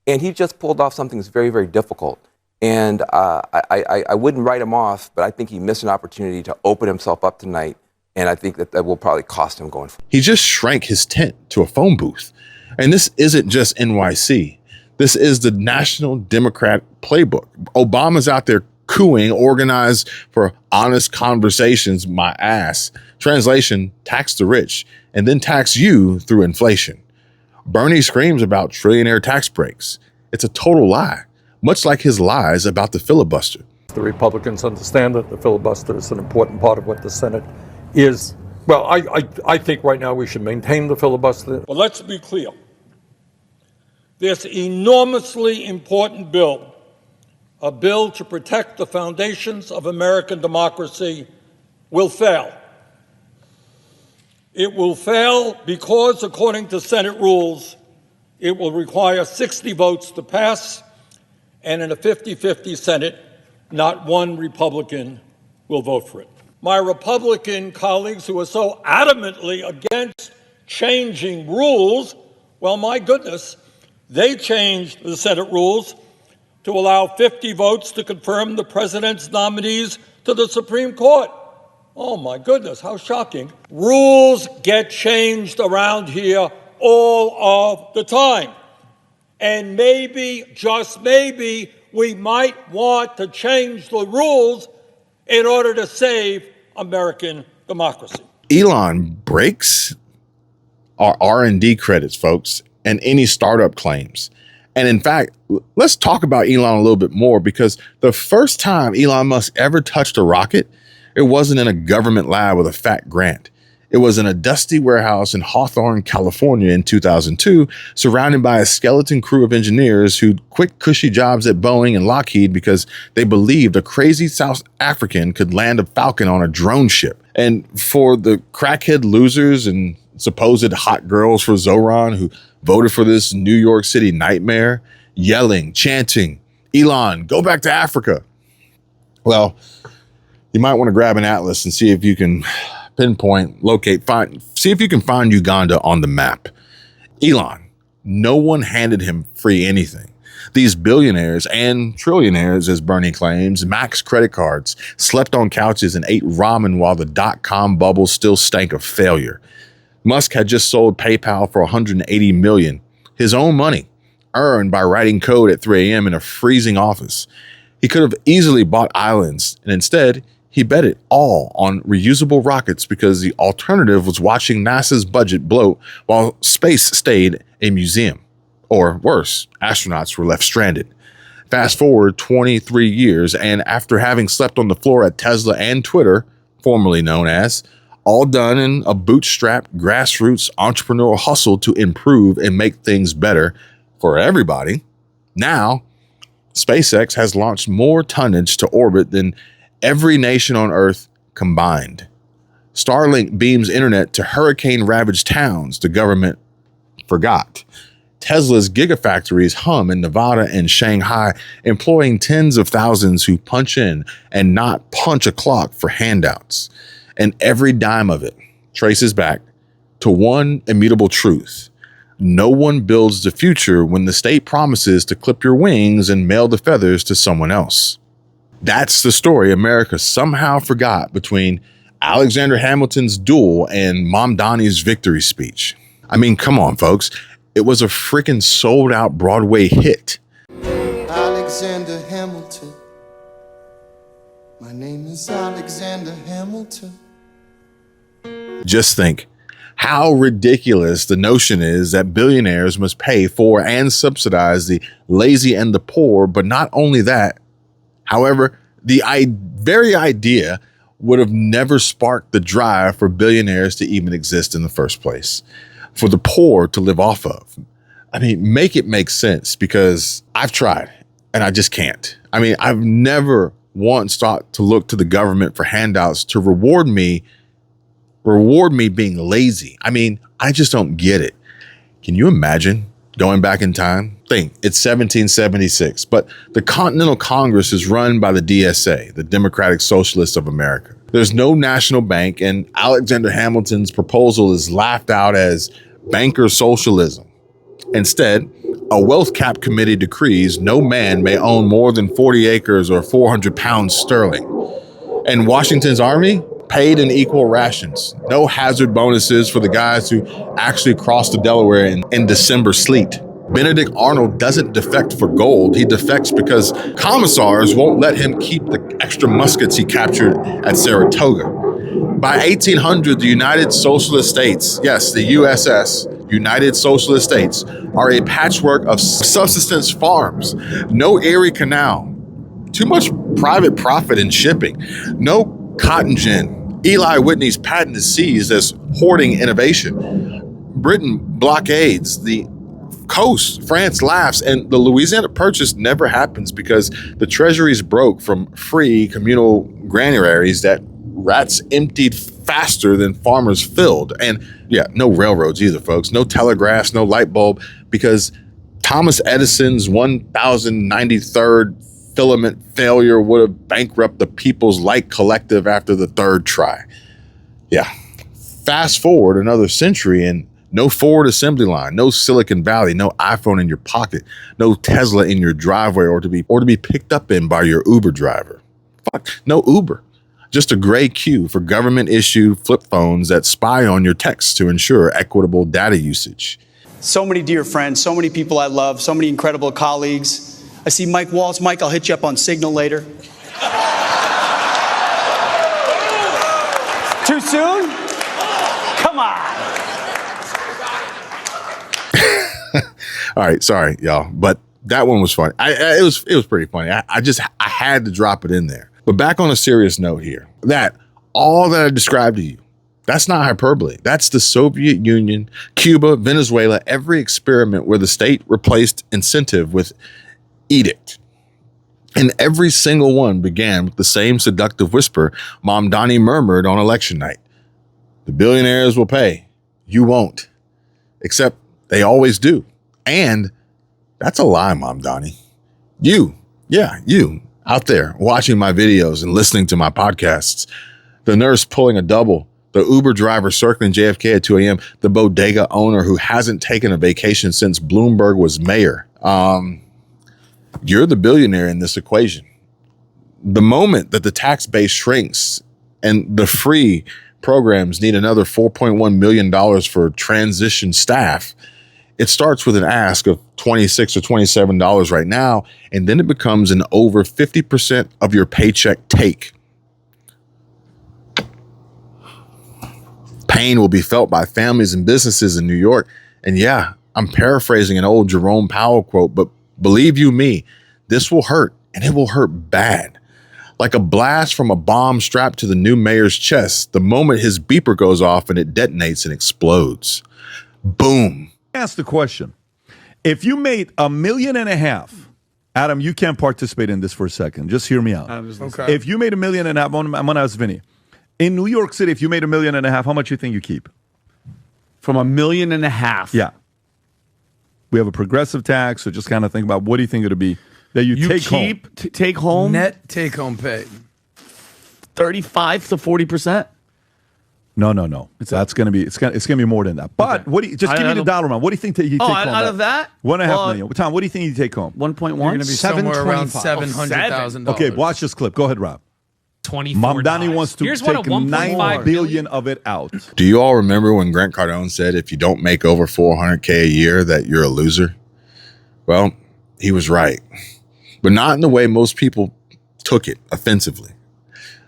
And he just pulled off something that's very, very difficult. And I wouldn't write him off, but I think he missed an opportunity to open himself up tonight. And I think that will probably cost him going forward. He just shrank his tent to a phone booth. And this isn't just NYC. This is the National Democrat playbook. Obama's out there cooing, organized for honest conversations, my ass. Translation, tax the rich, and then tax you through inflation. Bernie screams about trillionaire tax breaks. It's a total lie, much like his lies about the filibuster. The Republicans understand that the filibuster is an important part of what the Senate is. Well, I think right now we should maintain the filibuster. But let's be clear. This enormously important bill, a bill to protect the foundations of American democracy, will fail. It will fail because, according to Senate rules, it will require 60 votes to pass, and in a 50-50 Senate, not one Republican will vote for it. My Republican colleagues who are so adamantly against changing rules, well, my goodness, they changed the Senate rules to allow 50 votes to confirm the president's nominees to the Supreme Court. Oh, my goodness, how shocking. Rules get changed around here all of the time. And maybe, just maybe, we might want to change the rules in order to save American democracy. Elon breaks our R&D credits, folks, and any startup claims. And in fact, let's talk about Elon a little bit more, because the first time Elon Musk ever touched a rocket, it wasn't in a government lab with a fat grant. It was in a dusty warehouse in Hawthorne, California in 2002, surrounded by a skeleton crew of engineers who'd quit cushy jobs at Boeing and Lockheed because they believed a crazy South African could land a Falcon on a drone ship. And for the crackhead losers and supposed hot girls for Zoran who voted for this New York City nightmare, yelling, chanting, "Elon, go back to Africa." Well, you might want to grab an atlas and see if you can pinpoint, locate, see if you can find Uganda on the map. Elon, no one handed him free anything. These billionaires and trillionaires, as Bernie claims, maxed credit cards, slept on couches, and ate ramen while the dot-com bubble still stank of failure. Musk had just sold PayPal for $180 million, his own money, earned by writing code at 3 a.m. in a freezing office. He could have easily bought islands, and instead, he bet it all on reusable rockets because the alternative was watching NASA's budget bloat while space stayed a museum. Or worse, astronauts were left stranded. Fast forward 23 years, and after having slept on the floor at Tesla and Twitter, formerly known as, all done in a bootstrapped grassroots entrepreneurial hustle to improve and make things better for everybody, now SpaceX has launched more tonnage to orbit than every nation on Earth combined. Starlink beams internet to hurricane-ravaged towns the government forgot. Tesla's gigafactories hum in Nevada and Shanghai, employing tens of thousands who punch in and not punch a clock for handouts. And every dime of it traces back to one immutable truth. No one builds the future when the state promises to clip your wings and mail the feathers to someone else. That's the story America somehow forgot between Alexander Hamilton's duel and Mamdani's victory speech. I mean, come on, folks. It was a freaking sold-out Broadway hit. Alexander Hamilton. My name is Alexander Hamilton. Just think how ridiculous the notion is that billionaires must pay for and subsidize the lazy and the poor. But not only that, however, the very idea would have never sparked the drive for billionaires to even exist in the first place, for the poor to live off of. I mean, make it make sense, because I've tried and I just can't. I mean, I've never once thought to look to the government for handouts to reward me being lazy. I mean, I just don't get it. Can you imagine going back in time? Think, it's 1776, but the Continental Congress is run by the DSA, the Democratic Socialists of America. There's no national bank, and Alexander Hamilton's proposal is laughed out as banker socialism. Instead, a wealth cap committee decrees no man may own more than 40 acres or 400 pounds sterling. And Washington's army paid in equal rations. No hazard bonuses for the guys who actually crossed the Delaware in December sleet. Benedict Arnold doesn't defect for gold. He defects because commissars won't let him keep the extra muskets he captured at Saratoga. By 1800, the United Socialist States, yes, the USS, United Socialist States, are a patchwork of subsistence farms. No Erie Canal. Too much private profit in shipping. No cotton gin. Eli Whitney's patent is seized as hoarding innovation. Britain blockades the coast. France laughs, and the Louisiana Purchase never happens because the treasuries broke from free communal granaries that rats emptied faster than farmers filled. And yeah, no railroads either, folks. No telegraphs, no light bulb, because Thomas Edison's 1093rd filament failure would have bankrupted the People's Light Collective after the third try. Yeah. Fast forward another century and no Ford assembly line, no Silicon Valley, no iPhone in your pocket, no Tesla in your driveway or to be picked up in by your Uber driver. Fuck, no Uber. Just a gray queue for government-issued flip phones that spy on your texts to ensure equitable data usage. So many dear friends, so many people I love, so many incredible colleagues. I see Mike Waltz. Mike, I'll hit you up on Signal later. Too soon? Come on. All right, sorry, y'all, but that one was funny. It was pretty funny. I had to drop it in there. But back on a serious note here, that all that I described to you, that's not hyperbole. That's the Soviet Union, Cuba, Venezuela, every experiment where the state replaced incentive with edict. And every single one began with the same seductive whisper Mom Donnie murmured on election night. The billionaires will pay. You won't. Except they always do. And that's a lie, Mom Donnie. You out there watching my videos and listening to my podcasts, the nurse pulling a double, the Uber driver circling JFK at 2 a.m., the bodega owner who hasn't taken a vacation since Bloomberg was mayor. You're the billionaire in this equation. The moment that the tax base shrinks and the free programs need another $4.1 million for transition staff, it starts with an ask of $26 or $27 right now, and then it becomes an over 50% of your paycheck take. Pain will be felt by families and businesses in New York. And yeah, I'm paraphrasing an old Jerome Powell quote, but believe you me, this will hurt, and it will hurt bad. Like a blast from a bomb strapped to the new mayor's chest the moment his beeper goes off and it detonates and explodes. Boom. Ask the question. If you made $1.5 million, Adam, you can't participate in this for a second. Just hear me out. Okay. If you made $1.5 million, I'm going to ask Vinny. In New York City, if you made $1.5 million, how much do you think you keep? From $1.5 million? Yeah. We have a progressive tax, so just kind of think about what do you think it would be that you take home? Take home? Net take-home pay. 35 to 40%? No. That's going to be it's going to be more than that. But what do you just give me the dollar amount? What do you think that you take home? Out of that? $1.5 million. Tom, what do you think you take home? 1.1. You're going to be somewhere around $700,000. Okay, watch this clip. Go ahead, Rob. $24. Mom Donnie wants to take $9 billion of it out. Do you all remember when Grant Cardone said if you don't make over $400K a year that you're a loser? Well, he was right. But not in the way most people took it offensively.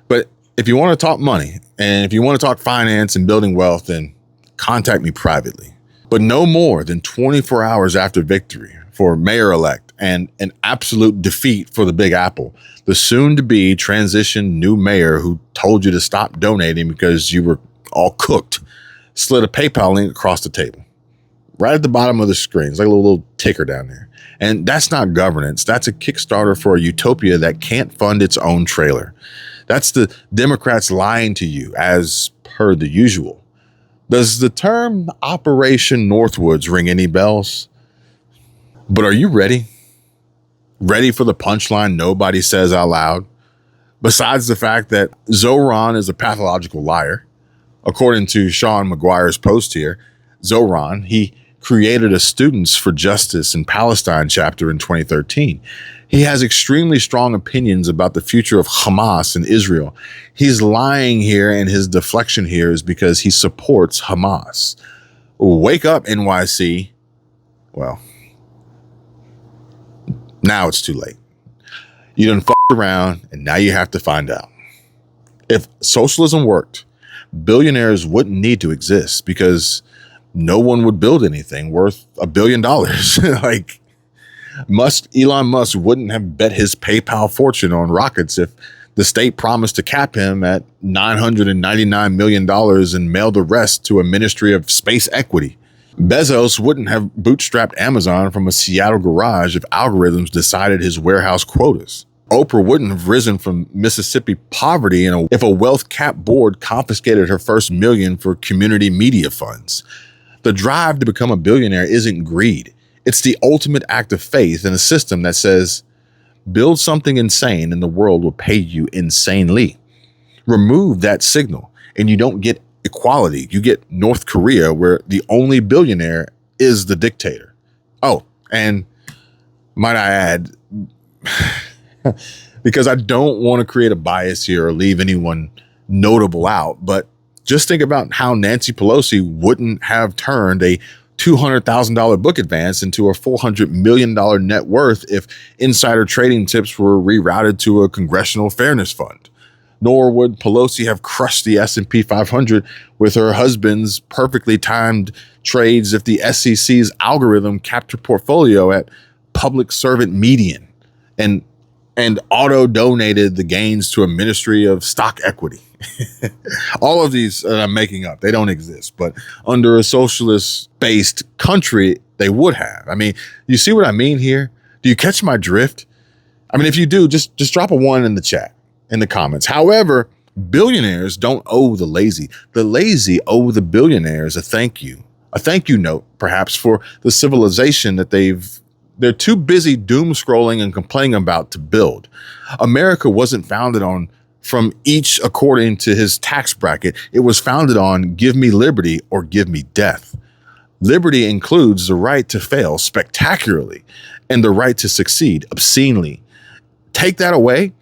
But if you want to talk money and if you want to talk finance and building wealth, then contact me privately. But no more than 24 hours after victory for mayor-elect and an absolute defeat for the Big Apple, the soon-to-be transition new mayor who told you to stop donating because you were all cooked slid a PayPal link across the table. Right at the bottom of the screen. It's like a little ticker down there. And that's not governance. That's a Kickstarter for a utopia that can't fund its own trailer. That's the Democrats lying to you as per the usual. Does the term Operation Northwoods ring any bells? But are you ready? Ready for the punchline nobody says out loud? Besides the fact that Zoran is a pathological liar. According to Sean McGuire's post here, Zoran, he created a Students for Justice in Palestine chapter in 2013. He has extremely strong opinions about the future of Hamas in Israel. He's lying here, and his deflection here is because he supports Hamas. Wake up, NYC. Well, now it's too late. You done f***ed around, and now you have to find out. If socialism worked, billionaires wouldn't need to exist because no one would build anything worth $1 billion. Like Elon Musk wouldn't have bet his PayPal fortune on rockets if the state promised to cap him at $999 million and mail the rest to a Ministry of Space Equity. Bezos wouldn't have bootstrapped Amazon from a Seattle garage if algorithms decided his warehouse quotas. Oprah wouldn't have risen from Mississippi poverty if a wealth cap board confiscated her first million for community media funds. The drive to become a billionaire isn't greed. It's the ultimate act of faith in a system that says, build something insane and the world will pay you insanely. Remove that signal and you don't get equality. You get North Korea, where the only billionaire is the dictator. Oh, and might I add, because I don't want to create a bias here or leave anyone notable out, but just think about how Nancy Pelosi wouldn't have turned a $200,000 book advance into a $400 million net worth if insider trading tips were rerouted to a congressional fairness fund. Nor would Pelosi have crushed the S&P 500 with her husband's perfectly timed trades if the SEC's algorithm capped her portfolio at public servant median and auto-donated the gains to a ministry of stock equity. All of these I'm making up. They don't exist. But under a socialist-based country, they would have. I mean, you see what I mean here? Do you catch my drift? I mean, if you do, just drop a 1 in the chat, in the comments. However, billionaires don't owe the lazy. The lazy owe the billionaires a thank you. A thank you note, perhaps, for the civilization that they're too busy doom scrolling and complaining about to build. America wasn't founded on from each according to his tax bracket. It was founded on give me liberty or give me death. Liberty includes the right to fail spectacularly and the right to succeed obscenely. Take that away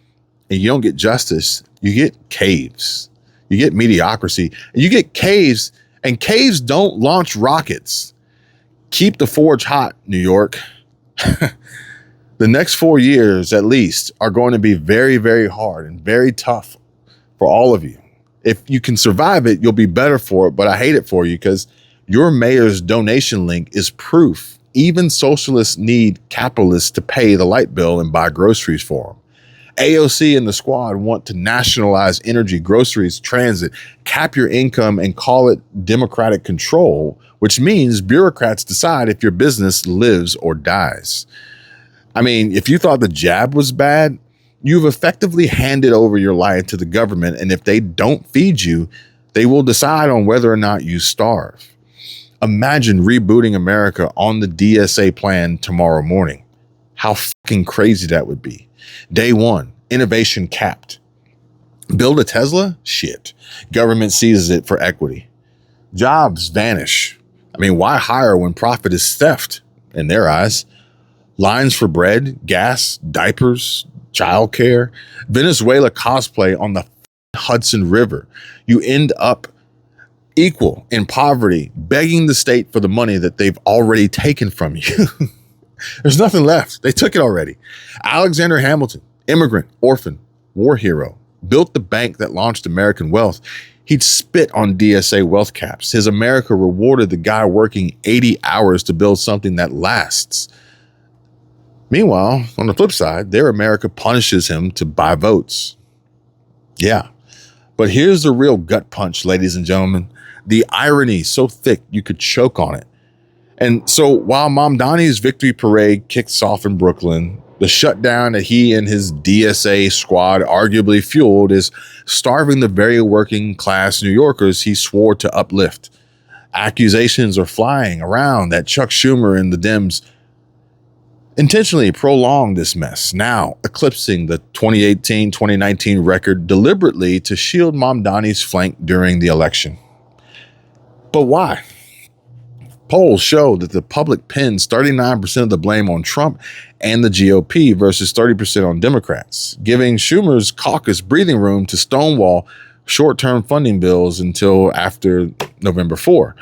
and you don't get justice. You get caves. You get mediocrity. And you get caves, and caves don't launch rockets. Keep the forge hot, New York. The next 4 years, at least, are going to be very, very hard and very tough for all of you. If you can survive it, you'll be better for it. But I hate it for you because your mayor's donation link is proof. Even socialists need capitalists to pay the light bill and buy groceries for them. AOC and the squad want to nationalize energy, groceries, transit, cap your income, and call it democratic control, which means bureaucrats decide if your business lives or dies. I mean, if you thought the jab was bad, you've effectively handed over your life to the government, and if they don't feed you, they will decide on whether or not you starve. Imagine rebooting America on the DSA plan tomorrow morning. How fucking crazy that would be. Day 1, innovation capped. Build a Tesla? Shit. Government seizes it for equity. Jobs vanish. I mean, why hire when profit is theft in their eyes? Lines for bread, gas, diapers, childcare. Venezuela cosplay on the Hudson River. You end up equal in poverty, begging the state for the money that they've already taken from you. There's nothing left. They took it already. Alexander Hamilton, immigrant, orphan, war hero, built the bank that launched American wealth. He'd spit on DSA wealth caps. His America rewarded the guy working 80 hours to build something that lasts. Meanwhile, on the flip side, their America punishes him to buy votes. Yeah, but here's the real gut punch, ladies and gentlemen. The irony so thick you could choke on it. And so while Mamdani's victory parade kicks off in Brooklyn, the shutdown that he and his DSA squad arguably fueled is starving the very working class New Yorkers he swore to uplift. Accusations are flying around that Chuck Schumer and the Dems intentionally prolonged this mess, now eclipsing the 2018-2019 record deliberately to shield Mamdani's flank during the election. But why? Polls show that the public pins 39% of the blame on Trump and the GOP versus 30% on Democrats, giving Schumer's caucus breathing room to stonewall short-term funding bills until after November 4.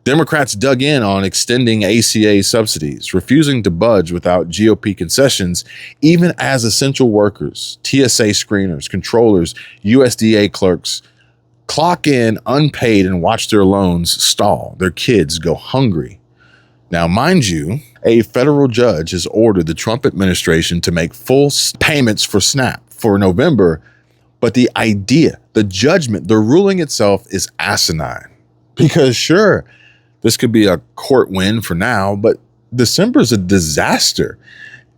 Democrats dug in on extending ACA subsidies, refusing to budge without GOP concessions, even as essential workers, TSA screeners, controllers, USDA clerks clock in unpaid and watch their loans stall, their kids go hungry. Now, mind you, a federal judge has ordered the Trump administration to make full payments for SNAP for November, but the idea, the judgment, the ruling itself is asinine. Because sure, this could be a court win for now, but December's a disaster.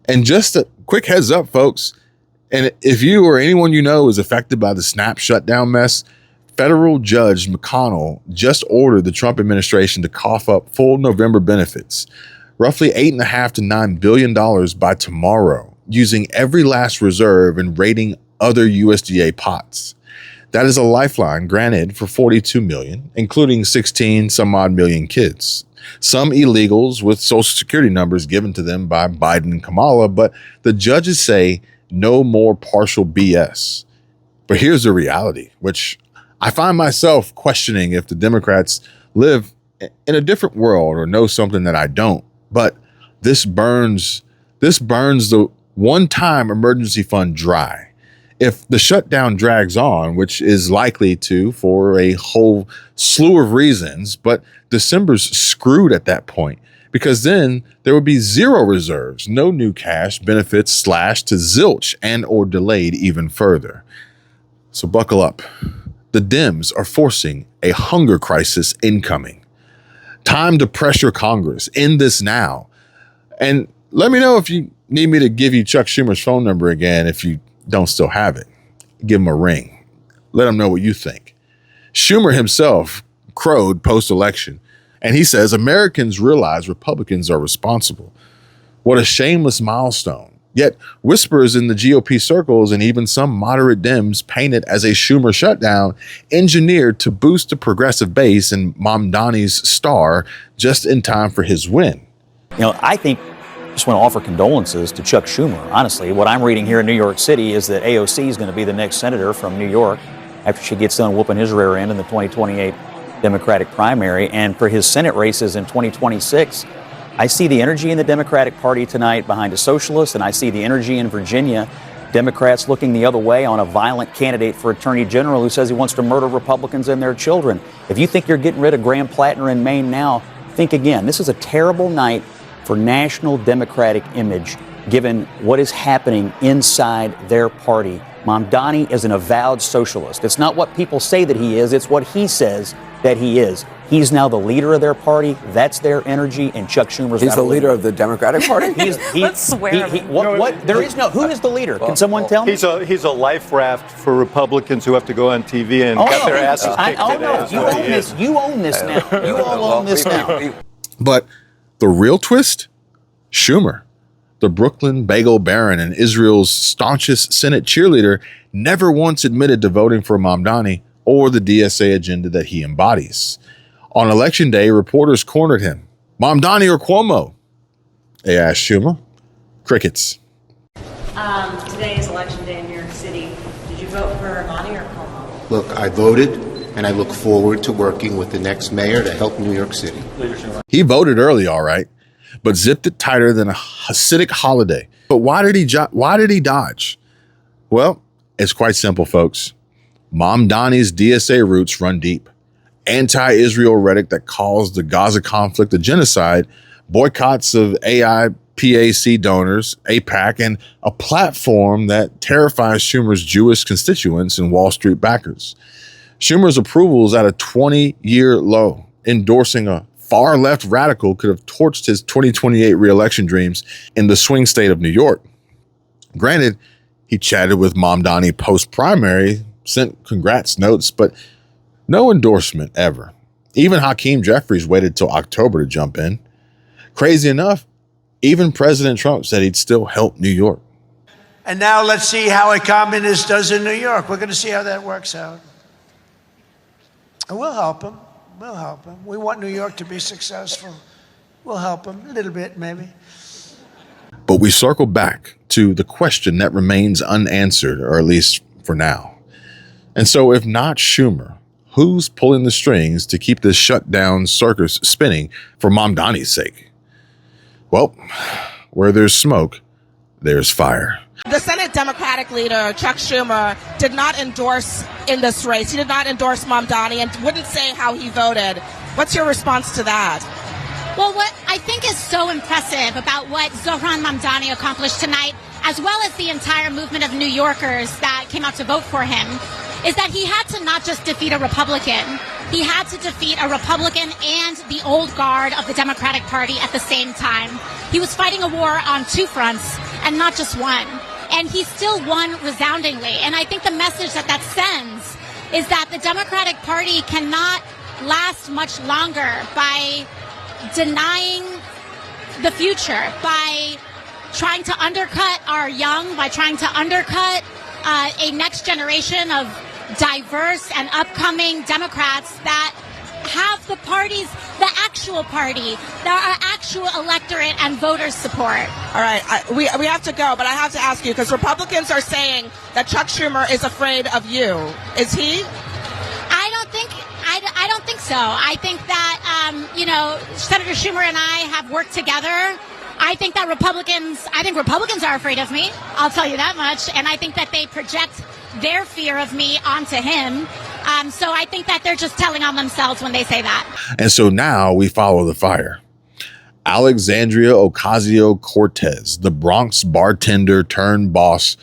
And just a quick heads up, folks, and if you or anyone you know is affected by the SNAP shutdown mess, federal Judge McConnell just ordered the Trump administration to cough up full November benefits, roughly $8.5 to $9 billion by tomorrow, using every last reserve and raiding other USDA pots. That is a lifeline granted for 42 million, including 16 some odd million kids. Some illegals with social security numbers given to them by Biden and Kamala, but the judges say no more partial BS. But here's the reality, which I find myself questioning if the Democrats live in a different world or know something that I don't. But this burns the one-time emergency fund dry. If the shutdown drags on, which is likely to for a whole slew of reasons, but December's screwed at that point, because then there would be zero reserves, no new cash, benefits slashed to zilch and or delayed even further. So buckle up. The Dems are forcing a hunger crisis incoming. Time to pressure Congress. End this now. And let me know if you need me to give you Chuck Schumer's phone number again if you don't still have it. Give him a ring. Let him know what you think. Schumer himself crowed post-election, and he says Americans realize Republicans are responsible. What a shameless milestone. Yet whispers in the GOP circles and even some moderate Dems paint it as a Schumer shutdown engineered to boost the progressive base and Mamdani's star just in time for his win. You know, I think just want to offer condolences to Chuck Schumer. Honestly, what I'm reading here in New York City is that AOC is going to be the next senator from New York after she gets done whooping his rear end in the 2028 Democratic primary. And for his Senate races in 2026, I see the energy in the Democratic Party tonight behind a socialist, and I see the energy in Virginia, Democrats looking the other way on a violent candidate for Attorney General who says he wants to murder Republicans and their children. If you think you're getting rid of Graham Plattner in Maine now, think again. This is a terrible night for national Democratic image, given what is happening inside their party. Mamdani is an avowed socialist. It's not what people say that he is, it's what he says that he is. He's now the leader of their party. That's their energy, and Chuck Schumer's He's the leader of the Democratic Party? Let's swear. There is no. Who is the leader? Can someone tell me? He's a life raft for Republicans who have to go on TV and get their asses kicked today. You own this now. You all own this now. But the real twist? Schumer, the Brooklyn bagel baron and Israel's staunchest Senate cheerleader, never once admitted to voting for Mamdani or the DSA agenda that he embodies. On Election Day, reporters cornered him. Mamdani or Cuomo? They asked Schumer. Crickets. Today is Election Day in New York City. Did you vote for Mamdani or Cuomo? Look, I voted, and I look forward to working with the next mayor to help New York City. He voted early, all right, but zipped it tighter than a Hasidic holiday. But why did he dodge? Well, it's quite simple, folks. Mamdani's DSA roots run deep. Anti-Israel rhetoric that calls the Gaza conflict a genocide, boycotts of AIPAC donors, AIPAC, and a platform that terrifies Schumer's Jewish constituents and Wall Street backers. Schumer's approval is at a 20-year low. Endorsing a far-left radical could have torched his 2028 re-election dreams in the swing state of New York. Granted, he chatted with Mamdani post-primary, sent congrats notes, but no endorsement ever. Even Hakeem Jeffries waited till October to jump in. Crazy enough, even President Trump said he'd still help New York. And now let's see how a communist does in New York. We're going to see how that works out. And we'll help him. We'll help him. We want New York to be successful. We'll help him a little bit, maybe. But we circle back to the question that remains unanswered, or at least for now. And so if not Schumer, who's pulling the strings to keep this shutdown circus spinning for Mamdani's sake? Well, where there's smoke, there's fire. The Senate Democratic leader, Chuck Schumer, did not endorse in this race. He did not endorse Mamdani and wouldn't say how he voted. What's your response to that? Well, what I think is so impressive about what Zohran Mamdani accomplished tonight, as well as the entire movement of New Yorkers that came out to vote for him, is that he had to not just defeat a Republican, he had to defeat a Republican and the old guard of the Democratic Party at the same time. He was fighting a war on two fronts and not just one. And he still won resoundingly. And I think the message that that sends is that the Democratic Party cannot last much longer by denying the future, by trying to undercut our young, by trying to undercut a next generation of diverse and upcoming Democrats that have the parties, the actual party, our actual electorate and voters support. All right, we have to go, but I have to ask you, because Republicans are saying that Chuck Schumer is afraid of you. Is he? I don't think so. I think that, Senator Schumer and I have worked together. I think Republicans are afraid of me. I'll tell you that much. And I think that they project their fear of me onto him. So I think that they're just telling on themselves when they say that. And so now we follow the fire. Alexandria Ocasio-Cortez, the Bronx bartender turned boss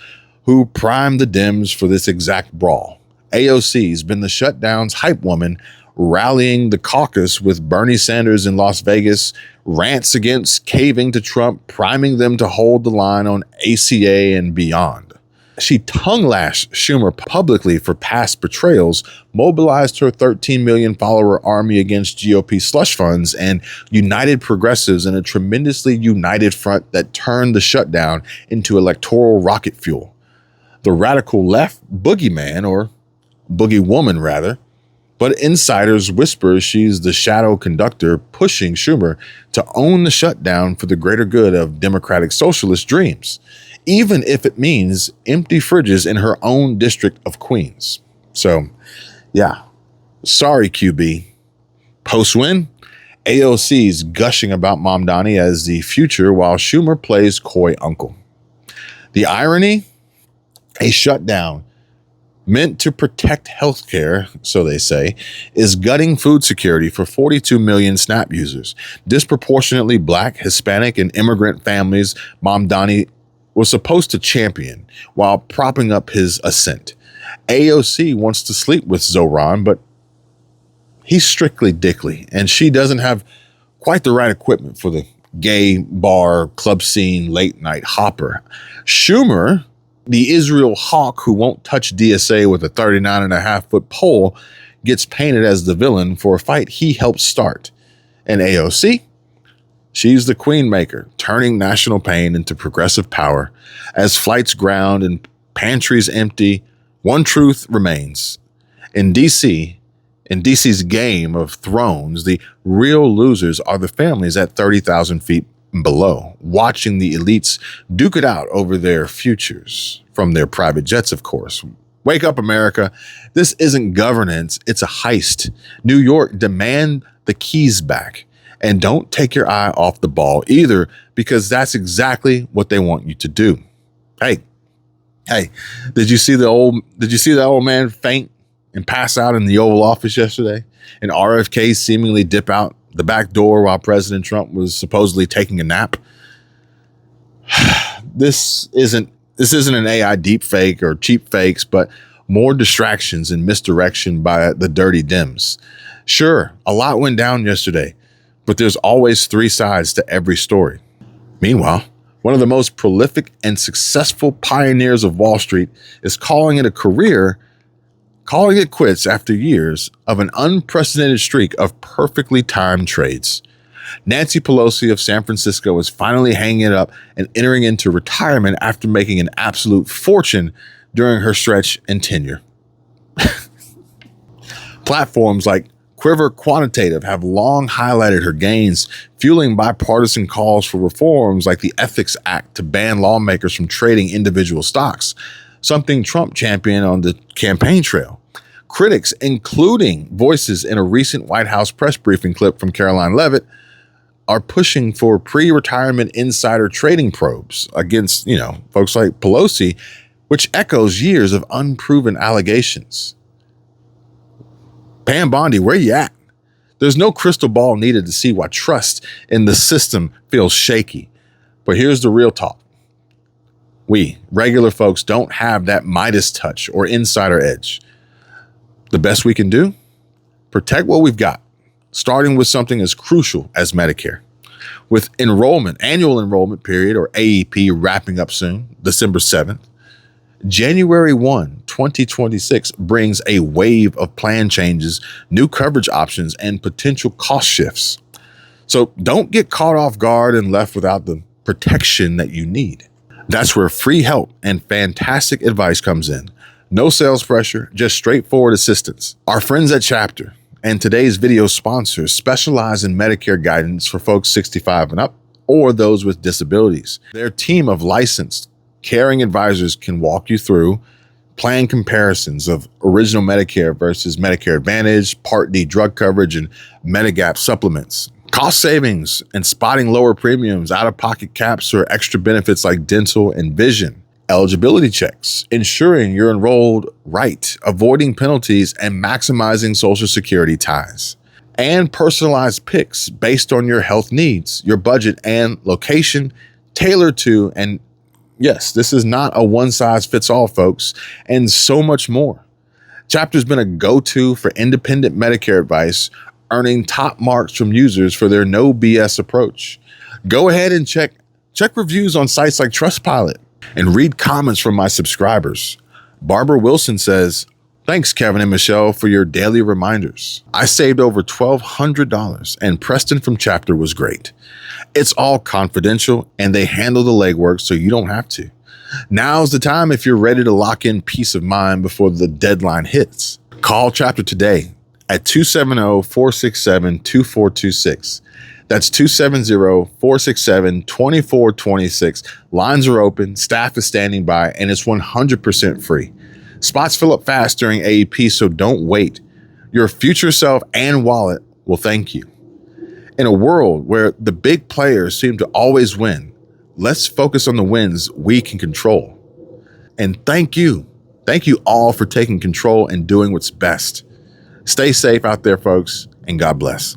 who primed the Dems for this exact brawl. AOC's been the shutdown's hype woman, rallying the caucus with Bernie Sanders in Las Vegas, rants against caving to Trump, priming them to hold the line on ACA and beyond. She tongue-lashed Schumer publicly for past betrayals, mobilized her 13 million follower army against GOP slush funds, and united progressives in a tremendously united front that turned the shutdown into electoral rocket fuel. The radical left boogeyman, or boogie woman rather, but insiders whisper she's the shadow conductor pushing Schumer to own the shutdown for the greater good of democratic socialist dreams, even if it means empty fridges in her own district of Queens. So, yeah, sorry, QB. Post-win, AOC's gushing about Mamdani as the future while Schumer plays coy uncle. The irony? A shutdown meant to protect healthcare, so they say, is gutting food security for 42 million SNAP users, disproportionately Black, Hispanic, and immigrant families Mamdani was supposed to champion while propping up his ascent. AOC wants to sleep with Zohran, but he's strictly dickly, and she doesn't have quite the right equipment for the gay bar, club scene, late night hopper. Schumer, the Israel hawk who won't touch DSA with a 39.5-foot pole, gets painted as the villain for a fight he helped start. And AOC? She's the queen maker, turning national pain into progressive power. As flights ground and pantries empty, one truth remains. In DC's Game of Thrones, the real losers are the families at 30,000 feet below, watching the elites duke it out over their futures from their private jets, of course. Wake up, America. This isn't governance. It's a heist. New York, demand the keys back. And don't take your eye off the ball either, because that's exactly what they want you to do. Hey, did you see that old man faint and pass out in the Oval Office yesterday? And RFK seemingly dip out the back door while President Trump was supposedly taking a nap? This isn't an AI deep fake or cheap fakes, but more distractions and misdirection by the dirty Dems. Sure, a lot went down yesterday, but there's always three sides to every story. Meanwhile, one of the most prolific and successful pioneers of Wall Street is calling it a career, calling it quits after years of an unprecedented streak of perfectly timed trades. Nancy Pelosi of San Francisco is finally hanging it up and entering into retirement after making an absolute fortune during her stretch and tenure. Platforms like Quiver Quantitative have long highlighted her gains, fueling bipartisan calls for reforms like the Ethics Act to ban lawmakers from trading individual stocks, something Trump championed on the campaign trail. Critics, including voices in a recent White House press briefing clip from Caroline Leavitt, are pushing for pre-retirement insider trading probes against, folks like Pelosi, which echoes years of unproven allegations. Pam Bondi, where you at? There's no crystal ball needed to see why trust in the system feels shaky. But here's the real talk. We, regular folks, don't have that Midas touch or insider edge. The best we can do? Protect what we've got, starting with something as crucial as Medicare. With annual enrollment period, or AEP, wrapping up soon, December 7th, January 1, 2026 brings a wave of plan changes, new coverage options, and potential cost shifts. So don't get caught off guard and left without the protection that you need. That's where free help and fantastic advice comes in. No sales pressure, just straightforward assistance. Our friends at Chapter and today's video sponsors specialize in Medicare guidance for folks 65 and up or those with disabilities. Their team of licensed caring advisors can walk you through plan comparisons of original Medicare versus Medicare Advantage, Part D drug coverage, and Medigap supplements. Cost savings and spotting lower premiums, out-of-pocket caps, or extra benefits like dental and vision. Eligibility checks, ensuring you're enrolled right, avoiding penalties, and maximizing Social Security ties. And personalized picks based on your health needs, your budget, and location, tailored to, and yes, this is not a one-size-fits-all, folks, and so much more. Chapter's been a go-to for independent Medicare advice, earning top marks from users for their no BS approach. Go ahead and check reviews on sites like Trustpilot and read comments from my subscribers. Barbara Wilson says, "Thanks, Kevin and Michelle, for your daily reminders. I saved over $1,200 and Preston from Chapter was great. It's all confidential and they handle the legwork so you don't have to. Now's the time if you're ready to lock in peace of mind before the deadline hits. Call Chapter today at 270-467-2426. That's 270-467-2426. Lines are open, staff is standing by, and it's 100% free. Spots fill up fast during AEP, so don't wait. Your future self and wallet will thank you. In a world where the big players seem to always win, let's focus on the wins we can control. And thank you. Thank you all for taking control and doing what's best. Stay safe out there, folks, and God bless.